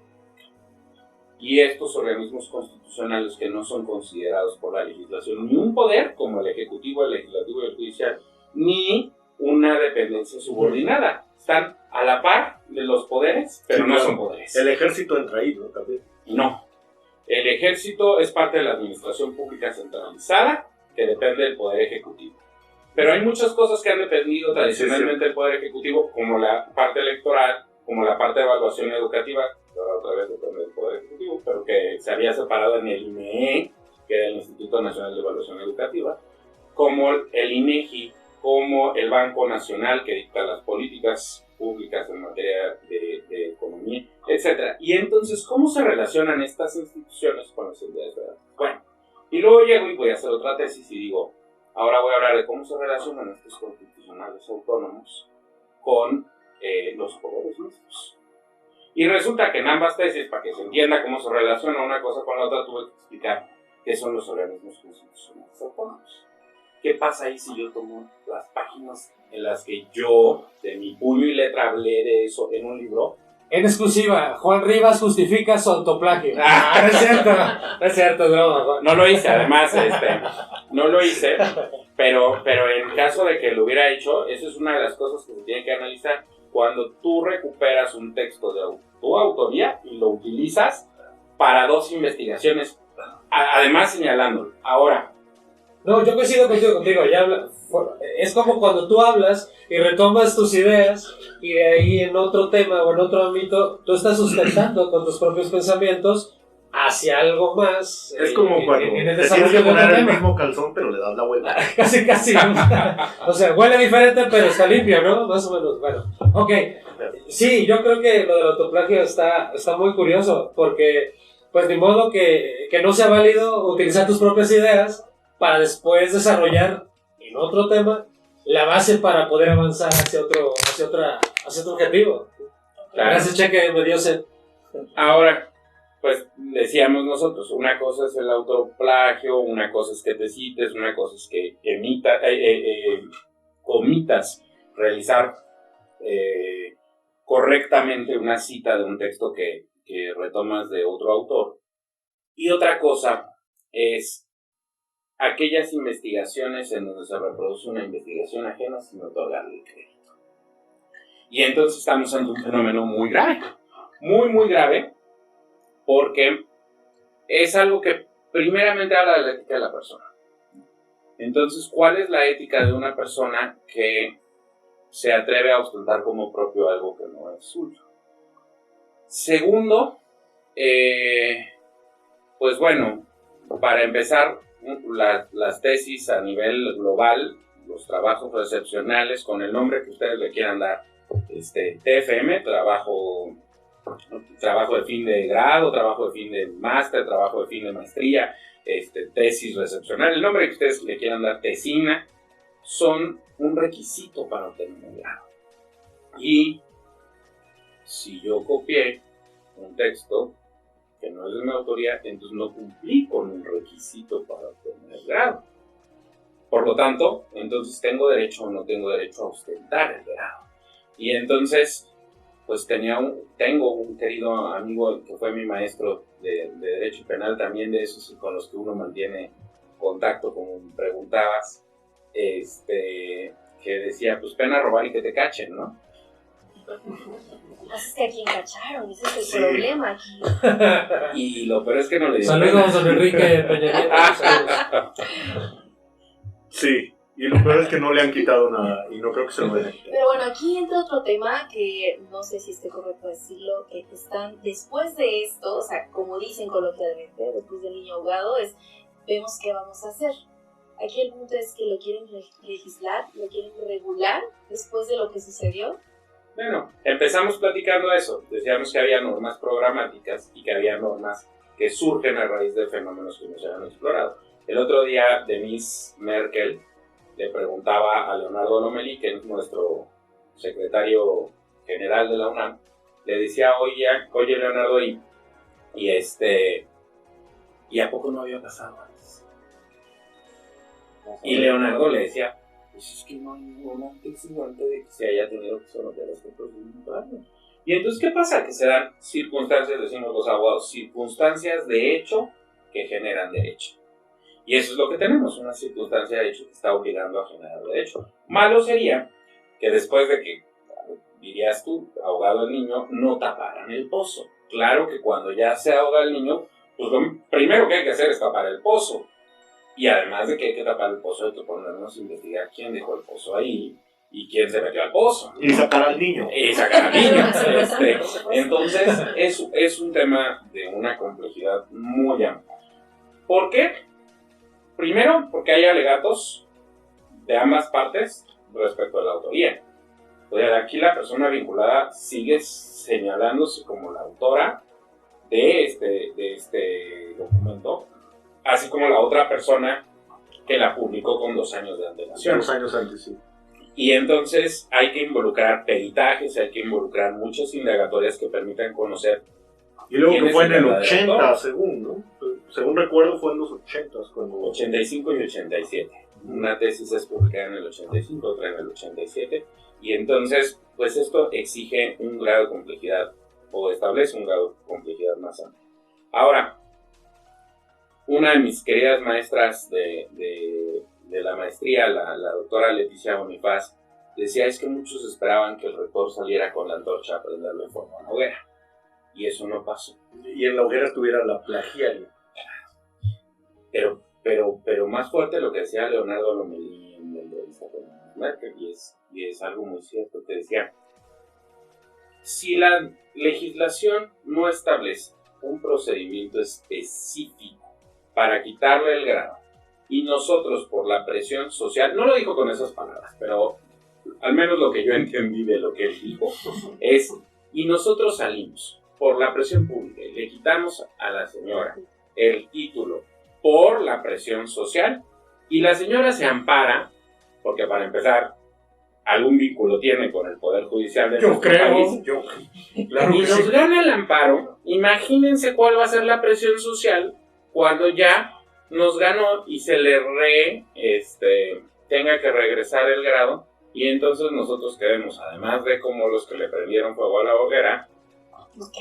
Y estos organismos constitucionales que no son considerados por la legislación ni un poder como el Ejecutivo, el Legislativo y el Judicial, ni una dependencia subordinada. Están a la par de los poderes, pero no son poderes. El ejército entra ahí, ¿no? También. No. El ejército es parte de la administración pública centralizada que depende del poder ejecutivo. Pero hay muchas cosas que han dependido tradicionalmente del poder ejecutivo, como la parte electoral, como la parte de evaluación educativa, que ahora otra vez depende del poder ejecutivo, pero que se había separado en el INEE, que era el Instituto Nacional de Evaluación Educativa, como el INEGI, como el Banco Nacional que dicta las políticas públicas en materia de economía, etc. Y entonces, ¿cómo se relacionan estas instituciones con las entidades federales? Bueno, y luego llego y voy a hacer otra tesis y digo, ahora voy a hablar de cómo se relacionan estos constitucionales autónomos con los poderes mismos. Y resulta que en ambas tesis, para que se entienda cómo se relaciona una cosa con la otra, tuve que explicar qué son los organismos constitucionales autónomos. ¿Qué pasa ahí si yo tomo las páginas en las que yo, de mi puño y letra, hablé de eso en un libro? En exclusiva, Juan Rivas justifica su autoplagio. No es cierto, no es cierto, es broma, Juan. No lo hice, además, no lo hice, pero en caso de que lo hubiera hecho, eso es una de las cosas que se tiene que analizar. Cuando tú recuperas un texto de tu autoría y lo utilizas para 2 investigaciones, además señalándolo. Ahora, no, yo coincido contigo. Es como cuando tú hablas y retomas tus ideas y de ahí en otro tema o en otro ámbito tú estás sustentando con tus propios pensamientos hacia algo más. Es como cuando en el te desarrollo tienes que poner de el tema. mismo calzón pero le das la vuelta. Casi. O sea, huele diferente pero está limpio, ¿no? Más o menos. Bueno, ok. Sí, yo creo que lo del autoplagio está muy curioso porque pues de modo que no sea válido utilizar tus propias ideas para después desarrollar en otro tema la base para poder avanzar hacia otro objetivo. Claro. Gracias, Cheque, me dio sed. Ahora, pues decíamos nosotros, una cosa es el autoplagio, una cosa es que te cites, una cosa es que omitas realizar correctamente una cita de un texto que retomas de otro autor. Y otra cosa es aquellas investigaciones en donde se reproduce una investigación ajena sin otorgarle el crédito. Y entonces estamos ante un fenómeno muy grave, muy grave, porque es algo que primeramente habla de la ética de la persona. Entonces, ¿cuál es la ética de una persona que se atreve a ostentar como propio algo que no es suyo? Segundo, pues bueno, para empezar, las tesis a nivel global, los trabajos recepcionales, con el nombre que ustedes le quieran dar, TFM, trabajo de fin de grado, trabajo de fin de máster, trabajo de fin de maestría, tesis recepcional, el nombre que ustedes le quieran dar, tesina, son un requisito para obtener un grado. Y si yo copié un texto que no es de mi autoría, entonces no cumplí con un requisito para obtener el grado. Por lo tanto, entonces tengo derecho o no tengo derecho a ostentar el grado. Y entonces, pues tengo un querido amigo que fue mi maestro de Derecho Penal, también de esos con los que uno mantiene contacto, como me preguntabas, que decía, pues pena robar y que te cachen, ¿no? Así es que a quién cacharon, ese es el problema aquí. Y lo peor es que no le dio Saludos, don Enrique Peña Nieto. Sí, y lo peor es que no le han quitado nada y no creo que se lo vayan a quitar. Pero bueno, aquí entra otro tema que no sé si esté correcto decirlo, que están después de esto, o sea, como dicen coloquialmente, después del niño ahogado, vemos qué vamos a hacer. Aquí el punto es que lo quieren legislar, lo quieren regular después de lo que sucedió. Bueno, empezamos platicando eso. Decíamos que había normas programáticas y que había normas que surgen a raíz de fenómenos que no se habían explorado. El otro día, Denise Merkel le preguntaba a Leonardo Lomelí, que es nuestro secretario general de la UNAM, le decía, oye Leonardo, ¿y a poco no había pasado antes? Y Leonardo le decía, pues es que no hay ningún antecedente de que se haya tenido que someter a este procedimiento. Y entonces, ¿qué pasa? Que se dan circunstancias, decimos los abogados, circunstancias de hecho que generan derecho. Y eso es lo que tenemos, una circunstancia de hecho que está obligando a generar derecho. Malo sería que después de que, dirías tú, ahogado el niño, no taparan el pozo. Claro que cuando ya se ahoga el niño, pues lo primero que hay que hacer es tapar el pozo. Y además de que hay que tapar el pozo, hay que ponernos a investigar quién dejó el pozo ahí y quién se metió al pozo. Y sacar al niño. Entonces, es un tema de una complejidad muy amplia. ¿Por qué? Primero, porque hay alegatos de ambas partes respecto a la autoría. O sea, aquí la persona vinculada sigue señalándose como la autora de este documento, así como la otra persona que la publicó con 2 años de antelación. 2 años antes, sí. Y entonces hay que involucrar peritajes, hay que involucrar muchas indagatorias que permitan conocer. Y luego que fue en el 80, autor. según, ¿no? Según recuerdo, fue en los 80 cuando... 85 y 87. Una tesis es publicada en el 85, otra en el 87. Y entonces, pues esto exige un grado de complejidad, o establece un grado de complejidad más amplio. Ahora, una de mis queridas maestras de la maestría, la doctora Leticia Bonifaz, decía, es que muchos esperaban que el rector saliera con la antorcha a prenderle fuego a la hoguera. Y eso no pasó. Y en la hoguera estuviera la plagiaria. Pero más fuerte lo que decía Leonardo Lomelí en la entrevista con Merkel, y es algo muy cierto, que decía, si la legislación no establece un procedimiento específico para quitarle el grado, y nosotros por la presión social, no lo dijo con esas palabras, pero al menos lo que yo entendí de lo que él dijo, es, y nosotros salimos por la presión pública y le quitamos a la señora el título por la presión social, y la señora se ampara, porque para empezar, algún vínculo tiene con el Poder Judicial de nuestro país, Claro y que nos sí. gana el amparo. Imagínense cuál va a ser la presión social cuando ya nos ganó y se le tenga que regresar el grado, y entonces nosotros quedemos, además de como los que le prendieron fuego a la hoguera,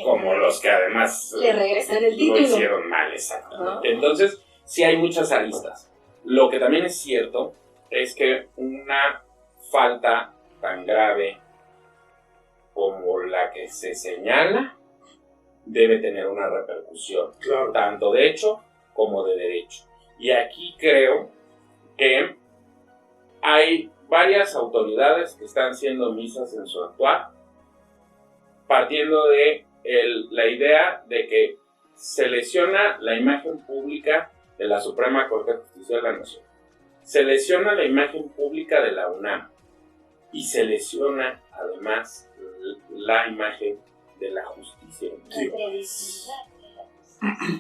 como los que además le regresan el lo título. hicieron mal, exactamente. Entonces, sí hay muchas aristas. Lo que también es cierto es que una falta tan grave como la que se señala debe tener una repercusión, Claro. tanto de hecho como de derecho. Y aquí creo que hay varias autoridades que están siendo omisas en su actuar, partiendo de la idea de que se lesiona la imagen pública de la Suprema Corte de Justicia de la Nación, se lesiona la imagen pública de la UNAM y se lesiona además la imagen de la justicia. Sí.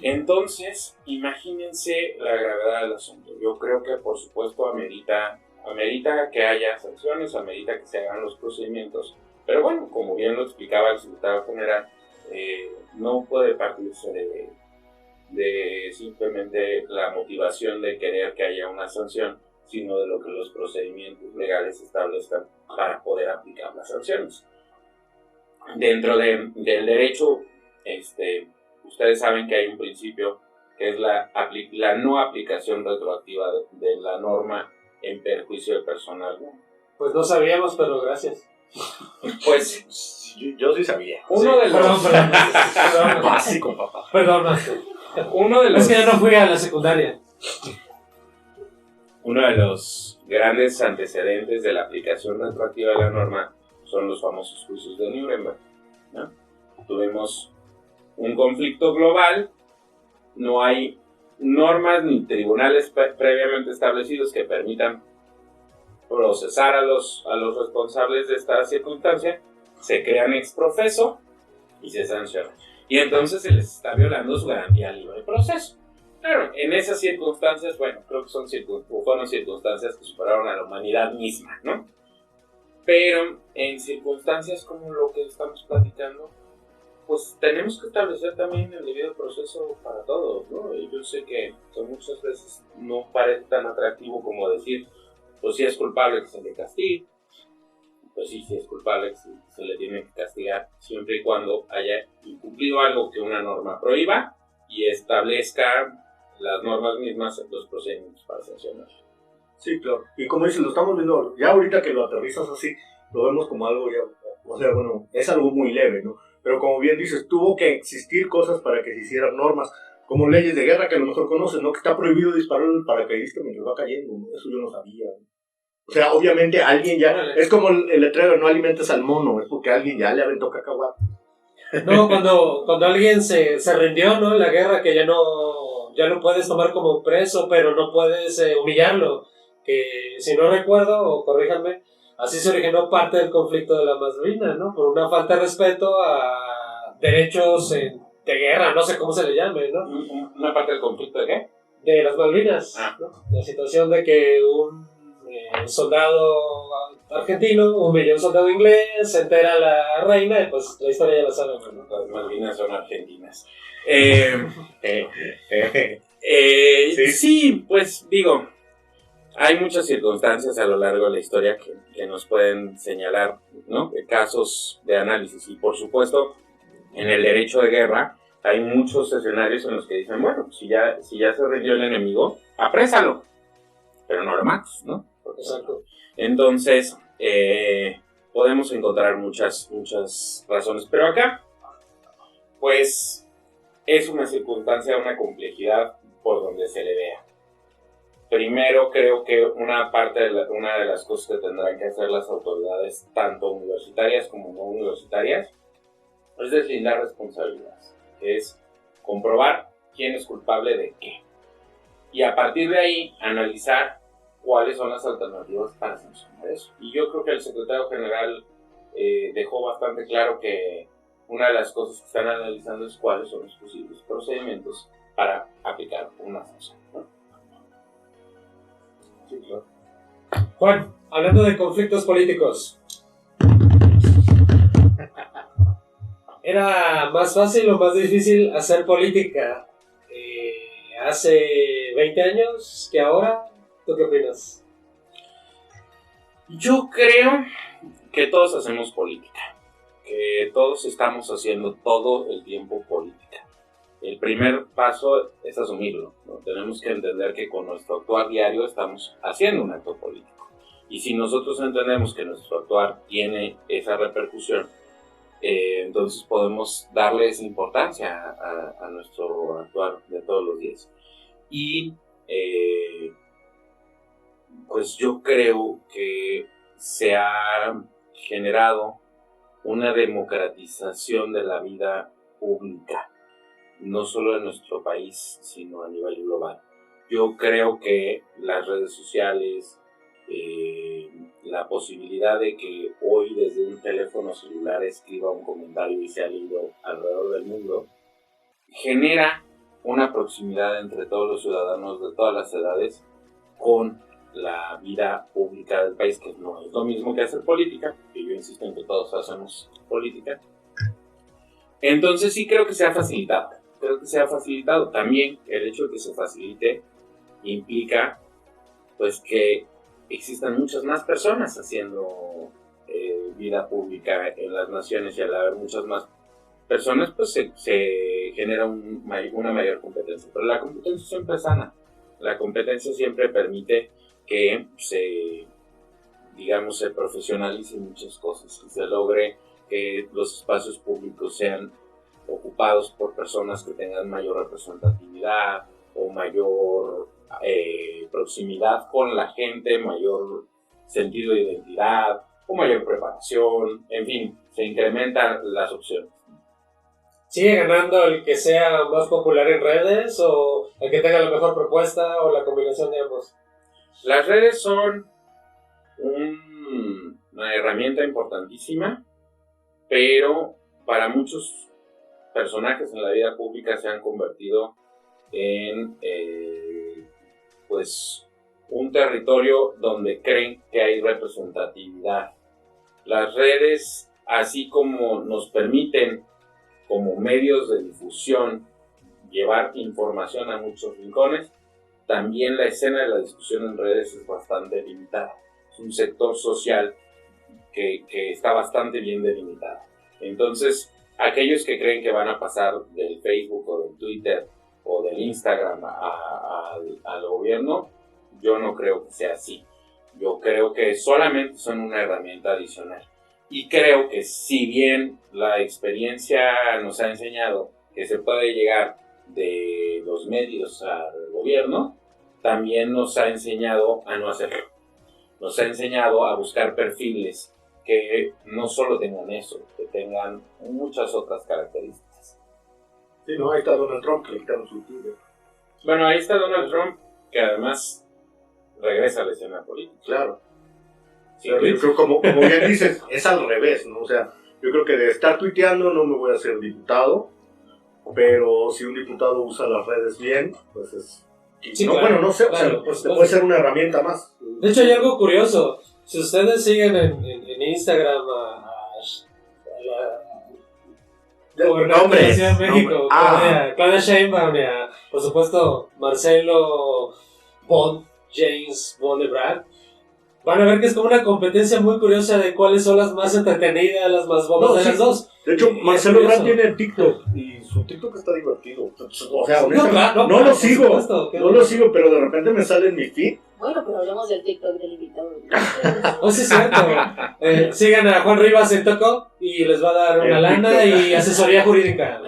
Entonces, imagínense la gravedad del asunto. Yo creo que, por supuesto, amerita que haya sanciones, amerita que se hagan los procedimientos. Pero bueno, como bien lo explicaba el secretario general, no puede partirse de simplemente la motivación de querer que haya una sanción, sino de lo que los procedimientos legales establezcan para poder aplicar las sanciones. Dentro del derecho, ustedes saben que hay un principio que es la no aplicación retroactiva de la norma en perjuicio del personal, ¿no? Pues no sabíamos, pero gracias. Pues Yo sí sabía. uno de los Perdón. Básico, papá. Perdón. Es que yo no fui a la secundaria. Uno de los grandes antecedentes de la aplicación retroactiva de la norma son los famosos juicios de Nuremberg, ¿no? Tuvimos un conflicto global, no hay normas ni tribunales previamente establecidos que permitan procesar a los responsables de esta circunstancia, se crean ex profeso y se sancionan. Y entonces se les está violando su garantía libre de proceso. Claro, en esas circunstancias, bueno, creo que fueron circunstancias que superaron a la humanidad misma, ¿no? Pero en circunstancias como lo que estamos platicando, pues tenemos que establecer también el debido proceso para todos, ¿no? Y yo sé que muchas veces no parece tan atractivo como decir, pues si es culpable que se le castigue, pues sí, si es culpable se le tiene que castigar siempre y cuando haya incumplido algo que una norma prohíba y establezca las normas mismas en los procedimientos para sancionar. Sí, claro. Y como dices, lo estamos viendo, ya ahorita que lo aterrizas así, lo vemos como algo ya, o sea, bueno, es algo muy leve, ¿no? Pero como bien dices, tuvo que existir cosas para que se hicieran normas, como leyes de guerra que a lo mejor conoces, ¿no? Que está prohibido disparar el paracaidista mientras va cayendo, ¿no? Eso yo no sabía, ¿no? O sea, obviamente alguien ya, es como el letrero, no alimentes al mono, es porque alguien ya le aventó cacahuate. No, cuando alguien se rindió, ¿no? En la guerra, que ya no puedes tomar como preso, pero no puedes humillarlo. Que si no recuerdo, o corríjanme, así se originó parte del conflicto de la Malvinas, ¿no? Por una falta de respeto a derechos de guerra, no sé cómo se le llame, ¿no? ¿Una parte del conflicto de qué? De las Malvinas, ¿no? La situación de que un soldado argentino humilló a un soldado inglés, se entera la reina y pues la historia ya la saben, ¿no? Las Malvinas son argentinas. Sí, pues digo, hay muchas circunstancias a lo largo de la historia que nos pueden señalar, ¿no? Casos de análisis y por supuesto en el derecho de guerra hay muchos escenarios en los que dicen, bueno, si ya se rindió el enemigo, aprésalo, pero no lo mates, ¿no? Exacto. Entonces, podemos encontrar muchas razones, pero acá, pues, es una circunstancia, una complejidad por donde se le vea. Primero, creo que una de las cosas que tendrán que hacer las autoridades, tanto universitarias como no universitarias, es deslindar responsabilidades, es comprobar quién es culpable de qué. Y a partir de ahí, analizar cuáles son las alternativas para sancionar eso. Y yo creo que el secretario general dejó bastante claro que una de las cosas que están analizando es cuáles son los posibles procedimientos para aplicar una sanción, ¿no? Sí, claro. Juan, hablando de conflictos políticos, ¿era más fácil o más difícil hacer política hace 20 años que ahora? ¿Tú qué opinas? Yo creo que todos hacemos política, que todos estamos haciendo todo el tiempo política. El primer paso es asumirlo, ¿no? Tenemos que entender que con nuestro actuar diario estamos haciendo un acto político. Y si nosotros entendemos que nuestro actuar tiene esa repercusión, entonces podemos darle esa importancia a nuestro actuar de todos los días. Y pues yo creo que se ha generado una democratización de la vida pública, no solo en nuestro país, sino a nivel global. Yo creo que las redes sociales, la posibilidad de que hoy desde un teléfono celular escriba un comentario y sea leído alrededor del mundo, genera una proximidad entre todos los ciudadanos de todas las edades con la vida pública del país, que no es lo mismo que hacer política, que yo insisto en que todos hacemos política. Entonces sí creo que se ha facilitado. También el hecho de que se facilite implica pues que existan muchas más personas haciendo vida pública en las naciones, y al haber muchas más personas pues se genera una mayor competencia. Pero la competencia siempre es sana. La competencia siempre permite que se profesionalicen muchas cosas, que se logre que los espacios públicos sean ocupados por personas que tengan mayor representatividad o mayor proximidad con la gente, mayor sentido de identidad o mayor preparación, en fin, se incrementan las opciones. ¿Sigue ganando el que sea más popular en redes o el que tenga la mejor propuesta o la combinación de ambos? Las redes son una herramienta importantísima, pero para muchos personajes en la vida pública se han convertido en un territorio donde creen que hay representatividad. Las redes, así como nos permiten como medios de difusión llevar información a muchos rincones, también la escena de la discusión en redes es bastante limitada. Es un sector social que está bastante bien delimitado. Entonces, aquellos que creen que van a pasar del Facebook o del Twitter o del Instagram al gobierno, yo no creo que sea así. Yo creo que solamente son una herramienta adicional. Y creo que si bien la experiencia nos ha enseñado que se puede llegar de los medios al gobierno, también nos ha enseñado a no hacerlo. Nos ha enseñado a buscar perfiles que no solo tengan eso, que tengan muchas otras características. Sí, no, ahí está Donald Trump, que le quitaron su Twitter. Bueno, ahí está Donald Trump, que además regresa a la escena política. Claro. Sí, Pero yo creo, como bien dices, es al revés, ¿no? O sea, yo creo que de estar tuiteando no me voy a hacer diputado, pero si un diputado usa las redes bien, pues es... Sí, no, claro, bueno, no sé, claro, o sea, puede ser una herramienta más. De hecho, hay algo curioso. Si ustedes siguen en Instagram a la gobernadora de la Ciudad de México, Claudia Sheinbaum, y a, por supuesto, Marcelo James Bonnebrand, van a ver que es como una competencia muy curiosa de cuáles son las más entretenidas, las más bobas de las dos. De hecho, Marcelo Ebrard tiene TikTok y su TikTok está divertido. O sea, no lo sigo, pero de repente me sale en mi feed. Bueno, pero hablamos del TikTok del invitado. Oh, sí, es cierto. Sigan a Juan Rivas en TikTok y les va a dar una lana y asesoría jurídica.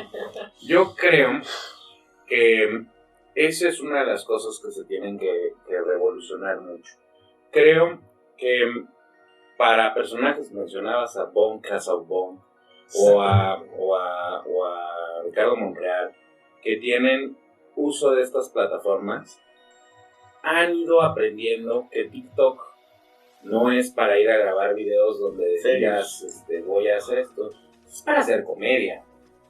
Yo creo que esa es una de las cosas que se tienen que revolucionar mucho. Creo que para personajes, mencionabas a Bon Casabon o a Ricardo Monreal, que tienen uso de estas plataformas, han ido aprendiendo que TikTok no es para ir a grabar videos donde digas, voy a hacer esto, es para hacer comedia.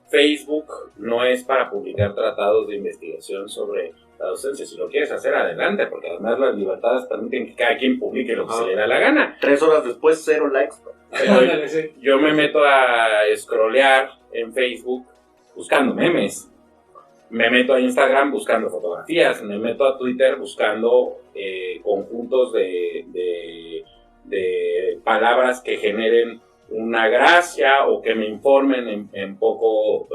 Facebook no es para publicar tratados de investigación sobre la docencia. Si lo quieres hacer, adelante, porque además las libertades permiten que cada quien publique lo que se le da la gana. 3 horas después, 0 likes. Yo me meto a scrollear en Facebook buscando memes. Me meto a Instagram buscando fotografías. Me meto a Twitter buscando conjuntos de palabras que generen una gracia o que me informen en poco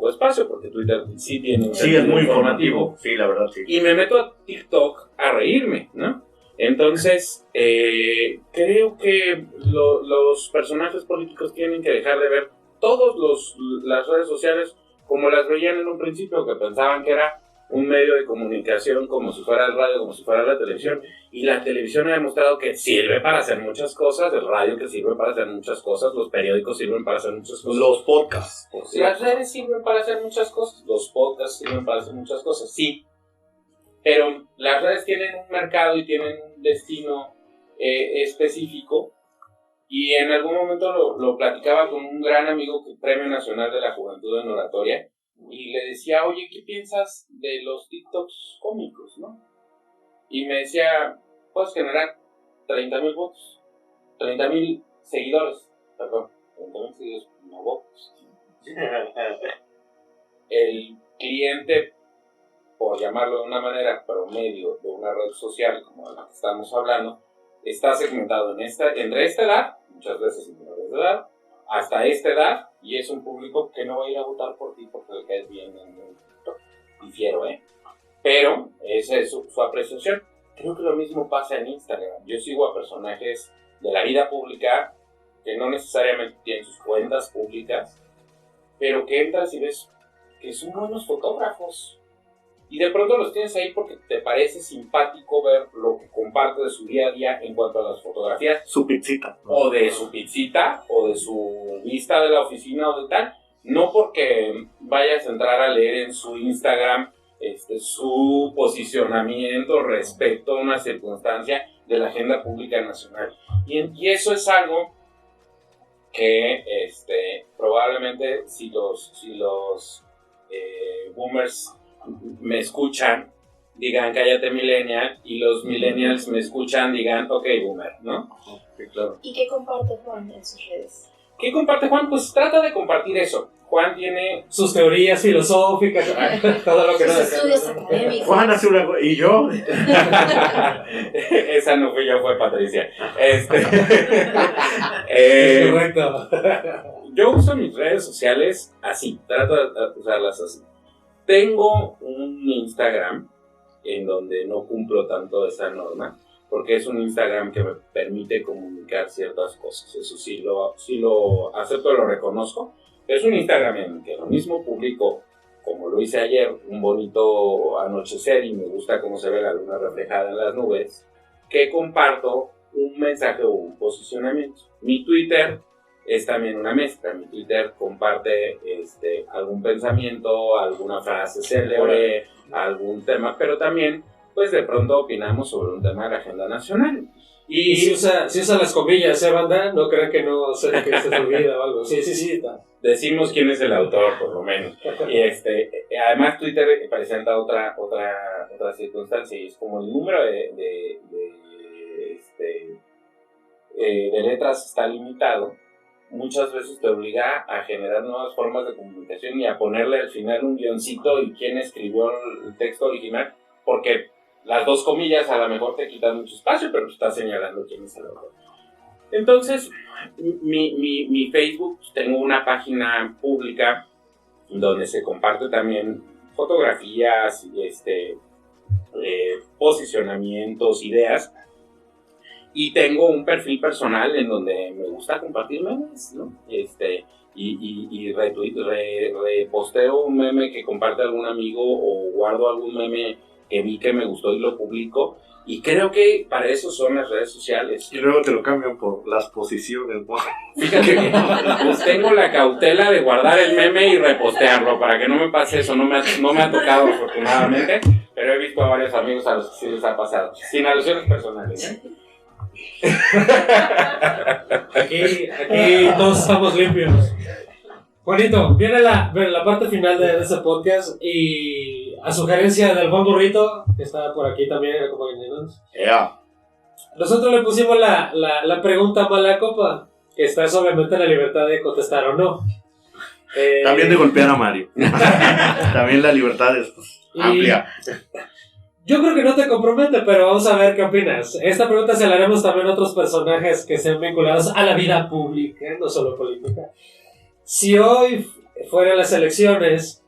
espacio, porque Twitter sí tiene un sentido, es muy informativo. Sí, la verdad, sí. Y me meto a TikTok a reírme, ¿no? Entonces, creo que los personajes políticos tienen que dejar de ver todas las redes sociales como las veían en un principio, que pensaban que era un medio de comunicación como si fuera el radio, como si fuera la televisión. Y la televisión ha demostrado que sirve para hacer muchas cosas, el radio que sirve para hacer muchas cosas, los periódicos sirven para hacer muchas cosas. Los podcasts. Las redes sirven para hacer muchas cosas, los podcasts sirven para hacer muchas cosas, sí. Pero las redes tienen un mercado y tienen un destino específico. Y en algún momento lo platicaba con un gran amigo, Premio Nacional de la Juventud en Oratoria, y le decía, oye, ¿qué piensas de los TikToks cómicos, no? Y me decía, puedes generar 30,000 votos, 30,000 seguidores, perdón, 30,000 seguidores, no votos. El cliente, por llamarlo de una manera, promedio de una red social como la que estamos hablando, está segmentado entre esta edad, muchas veces menores de edad, hasta esta edad, y es un público que no va a ir a votar por ti porque le caes bien en el TikTok. Difiero, Pero esa es su apreciación. Creo que lo mismo pasa en Instagram. Yo sigo a personajes de la vida pública que no necesariamente tienen sus cuentas públicas, pero que entras y ves que son buenos fotógrafos. Y de pronto los tienes ahí porque te parece simpático ver lo que comparte de su día a día en cuanto a las fotografías. Su pizzita. O de su pizzita, o de su vista de la oficina o de tal. No porque vayas a entrar a leer en su Instagram su posicionamiento respecto a una circunstancia de la agenda pública nacional. Y eso es algo que probablemente si los boomers me escuchan, digan cállate millennial, y los millennials me escuchan, digan ok boomer, ¿no? Sí, claro. ¿Y qué comparte Juan en sus redes? ¿Qué comparte Juan? Pues trata de compartir eso. Juan tiene sus teorías filosóficas, todo lo que no sus estudios académicos. Juan hace una... ¿Y yo? Esa no fui yo, fue Patricia. Correcto. Yo uso mis redes sociales así, trato de usarlas así. Tengo un Instagram en donde no cumplo tanto esa norma, porque es un Instagram que me permite comunicar ciertas cosas. Eso sí lo acepto, lo reconozco. Es un Instagram en el que lo mismo publico, como lo hice ayer, un bonito anochecer y me gusta cómo se ve la luna reflejada en las nubes, que comparto un mensaje o un posicionamiento. Mi Twitter es también una mezcla. Mi Twitter comparte algún pensamiento, alguna frase célebre, algún tema, pero también, pues de pronto opinamos sobre un tema de la agenda nacional. Y si usa las comillas, banda, no crean que no sé que se olvida o algo. Sí. Decimos quién es el autor, por lo menos. Y además Twitter presenta otra circunstancia, y es como el número de letras está limitado. Muchas veces te obliga a generar nuevas formas de comunicación y a ponerle al final un guioncito y quién escribió el texto original, porque las dos comillas a lo mejor te quitan mucho espacio, pero tú estás señalando quién es el autor. Entonces, mi Facebook, tengo una página pública donde se comparte también fotografías, posicionamientos, reposteo y tengo un perfil personal en donde me gusta compartir memes, ¿no? Y reposteo un meme que comparte algún amigo o guardo algún meme que vi que me gustó y lo publico. Y creo que para eso son las redes sociales. Y luego te lo cambian por las posiciones. Fíjate que pues tengo la cautela de guardar el meme y repostearlo para que no me pase eso. No me ha tocado afortunadamente, pero he visto a varios amigos a los que sí les ha pasado. Sin alusiones personales, Aquí todos estamos limpios. Juanito, viene la parte final de este podcast y a sugerencia del buen burrito, que está por aquí también acompañándonos. Nosotros le pusimos la pregunta mala copa, que está obviamente en la libertad de contestar o no. También de golpear a Mario. También la libertad es amplia. Yo creo que no te compromete, pero vamos a ver qué opinas. Esta pregunta se la haremos también a otros personajes que sean vinculados a la vida pública, no solo política. Si hoy fueran las elecciones,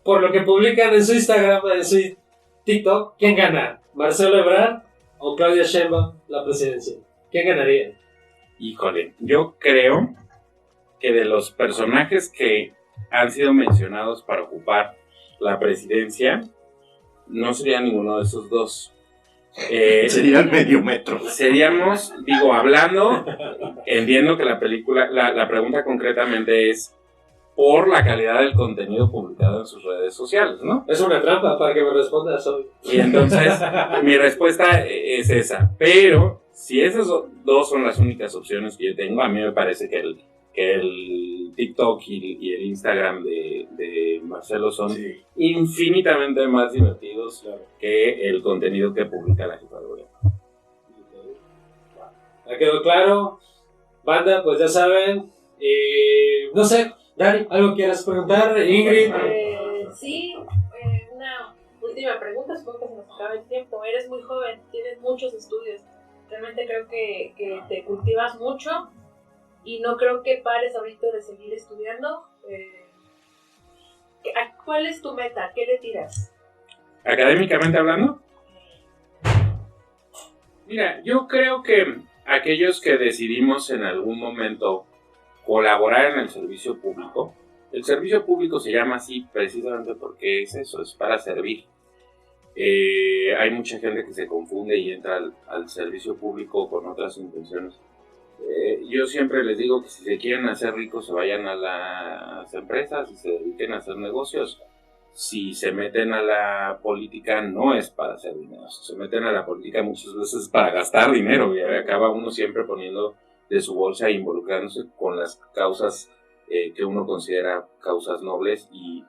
por lo que publican en su Instagram, en su TikTok, ¿quién gana? ¿Marcelo Ebrard o Claudia Sheinbaum la presidencia? ¿Quién ganaría? Híjole, yo creo que de los personajes que han sido mencionados para ocupar la presidencia, no sería ninguno de esos dos. Sería el medio metro. Seríamos, hablando, entiendo que la pregunta concretamente es por la calidad del contenido publicado en sus redes sociales, ¿no? Es una trampa para que me respondas hoy. Y entonces, mi respuesta es esa. Pero si esas dos son las únicas opciones que yo tengo, a mí me parece que el TikTok y el Instagram de Marcelo son infinitamente más divertidos que el contenido que publica la jefa de gobierno. ¿Ya quedó claro? Banda, pues ya saben. No sé, Dani, ¿algo quieras preguntar? Ingrid. Sí, una última pregunta, supongo que se nos acaba el tiempo. Eres muy joven, tienes muchos estudios. Realmente creo que te cultivas mucho y no creo que pares ahorita de seguir estudiando. ¿Cuál es tu meta? ¿Qué le tiras? Académicamente hablando, mira, yo creo que aquellos que decidimos en algún momento colaborar en el servicio público se llama así precisamente porque es eso, es para servir. Hay mucha gente que se confunde y entra al servicio público con otras intenciones. Yo siempre les digo que si se quieren hacer ricos se vayan a las empresas y se dediquen a hacer negocios. Si se meten a la política no es para hacer dinero, si se meten a la política muchas veces es para gastar dinero y acaba uno siempre poniendo de su bolsa e involucrándose con las causas que uno considera causas nobles y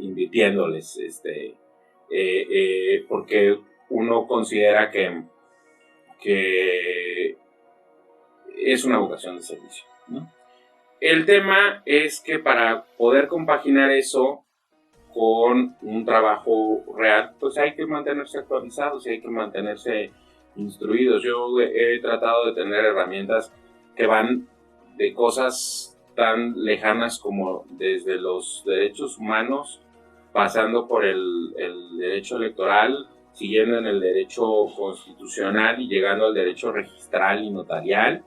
invirtiéndoles porque uno considera que es una vocación de servicio, ¿no? El tema es que para poder compaginar eso con un trabajo real, pues hay que mantenerse actualizados y hay que mantenerse instruidos. Yo he tratado de tener herramientas que van de cosas tan lejanas como desde los derechos humanos, pasando por el derecho electoral, siguiendo en el derecho constitucional y llegando al derecho registral y notarial.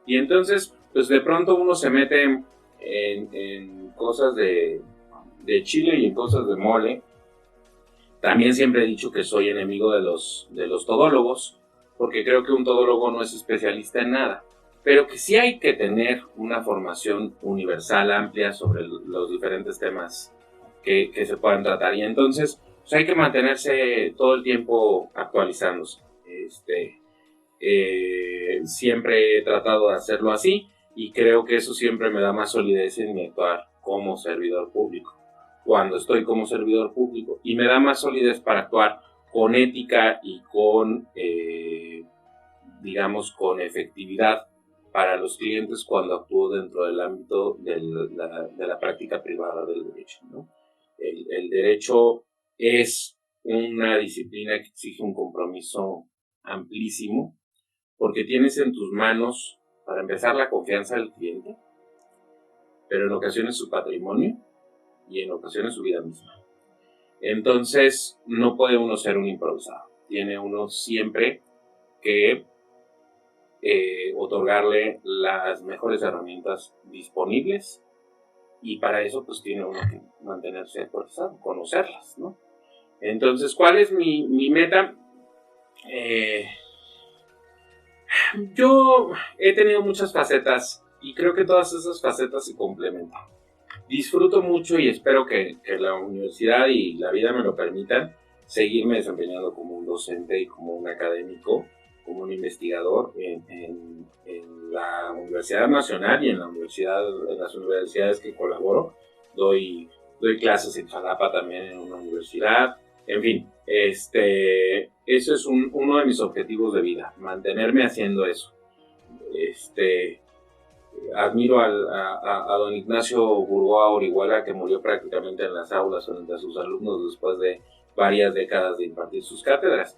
Y entonces, pues de pronto uno se mete en cosas de chile y en cosas de mole. También siempre he dicho que soy enemigo de los todólogos, porque creo que un todólogo no es especialista en nada, pero que sí hay que tener una formación universal, amplia, sobre los diferentes temas que se puedan tratar. Y entonces, pues hay que mantenerse todo el tiempo actualizándose. Siempre he tratado de hacerlo así y creo que eso siempre me da más solidez en mi actuar como servidor público. Cuando estoy como servidor público y me da más solidez para actuar con ética y con, digamos, con efectividad para los clientes cuando actúo dentro del ámbito de la práctica privada del derecho, ¿no? El derecho es una disciplina que exige un compromiso amplísimo porque tienes en tus manos, para empezar, la confianza del cliente, pero en ocasiones su patrimonio y en ocasiones su vida misma. Entonces, no puede uno ser un improvisado. Tiene uno siempre que otorgarle las mejores herramientas disponibles y para eso pues tiene uno que mantenerse actualizado, conocerlas, ¿no? Entonces, ¿cuál es mi meta? Yo he tenido muchas facetas y creo que todas esas facetas se complementan. Disfruto mucho y espero que la universidad y la vida me lo permitan seguirme desempeñando como un docente y como un académico, como un investigador en la Universidad Nacional y en las universidades que colaboro. Doy clases en Jalapa también en una universidad. En fin, eso es uno de mis objetivos de vida, mantenerme haciendo eso. Admiro a don Ignacio Burgoa Orihuela, que murió prácticamente en las aulas frente a sus alumnos después de varias décadas de impartir sus cátedras.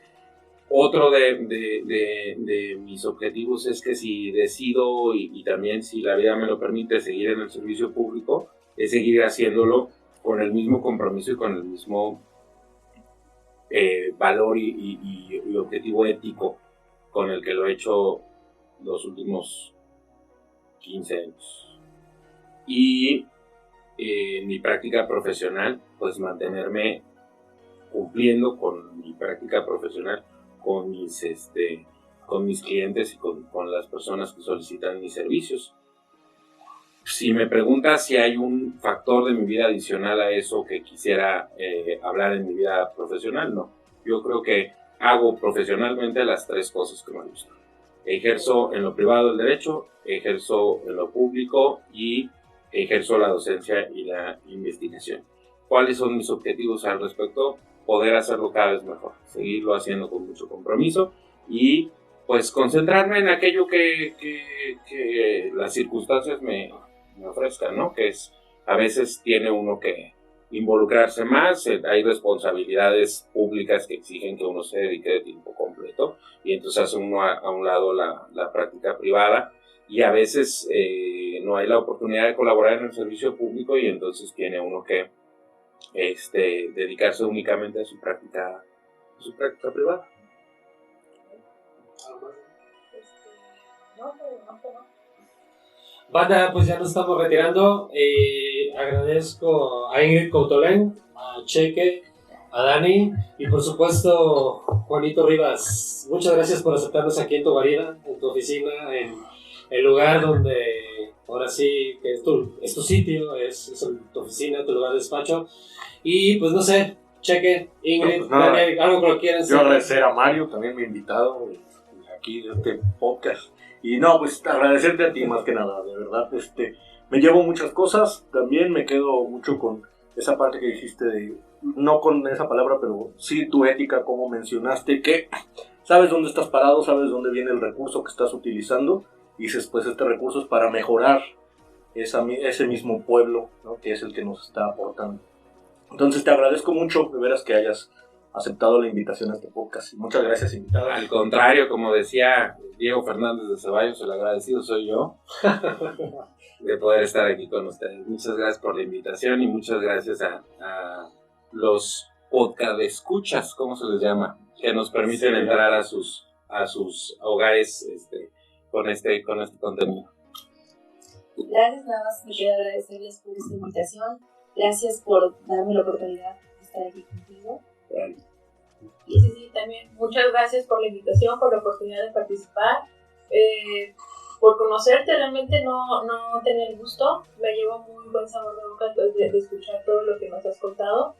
Otro de mis objetivos es que si decido y también si la vida me lo permite seguir en el servicio público, es seguir haciéndolo con el mismo compromiso y con el mismo valor y objetivo ético con el que lo he hecho los últimos 15 años. Y en mi práctica profesional, pues mantenerme cumpliendo con mi práctica profesional, con mis clientes y con las personas que solicitan mis servicios. Si me preguntas si hay un factor de mi vida adicional a eso que quisiera hablar en mi vida profesional, no. Yo creo que hago profesionalmente las 3 cosas que me gustan. Ejerzo en lo privado el derecho, ejerzo en lo público y ejerzo la docencia y la investigación. ¿Cuáles son mis objetivos al respecto? Poder hacerlo cada vez mejor, seguirlo haciendo con mucho compromiso y pues concentrarme en aquello que las circunstancias me ofrezcan, ¿no? Que es, a veces tiene uno que involucrarse más, hay responsabilidades públicas que exigen que uno se dedique de tiempo completo y entonces hace uno a un lado la práctica privada y a veces no hay la oportunidad de colaborar en el servicio público y entonces tiene uno que dedicarse únicamente a su práctica privada. Banda, pues ya nos estamos retirando. Agradezco a Ingrid Coutolén, a Cheque, a Dani y por supuesto Juanito Rivas. Muchas gracias por aceptarnos aquí en tu guarida, en tu oficina, en el lugar donde ahora sí que es tu sitio, es tu oficina, tu lugar de despacho. Y pues no sé, Cheque, Ingrid, No, pues Dani, algo que lo quieran yo agradecer a Mario, también mi invitado aquí de este podcast. Y no, pues agradecerte a ti más que nada, de verdad. Me llevo muchas cosas, también me quedo mucho con esa parte que dijiste de, no con esa palabra, pero sí tu ética, como mencionaste, que sabes dónde estás parado, sabes dónde viene el recurso que estás utilizando, y dices, pues este recurso es para mejorar ese mismo pueblo, ¿no? Que es el que nos está aportando. Entonces te agradezco mucho, de veras, que hayas aceptado la invitación a este podcast. Muchas gracias, invitado. Al contrario, como decía Diego Fernández de Ceballos, el agradecido soy yo de poder estar aquí con ustedes. Muchas gracias por la invitación y muchas gracias a los podcast escuchas, ¿cómo se les llama? Que nos permiten entrar a sus hogares con este contenido. Gracias, nada más me queda agradecerles por esta invitación. Gracias por darme la oportunidad de estar aquí contigo. Y sí, también muchas gracias por la invitación, por la oportunidad de participar, por conocerte. Realmente no tenía el gusto, me llevo muy buen sabor de boca de escuchar todo lo que nos has contado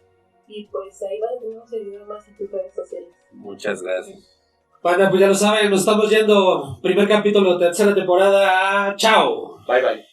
y pues ahí va a tener un seguidor más en tus redes sociales. Muchas gracias. Banda, pues ya lo saben, nos estamos yendo. Primer capítulo, tercera temporada. ¡Chao! Bye bye.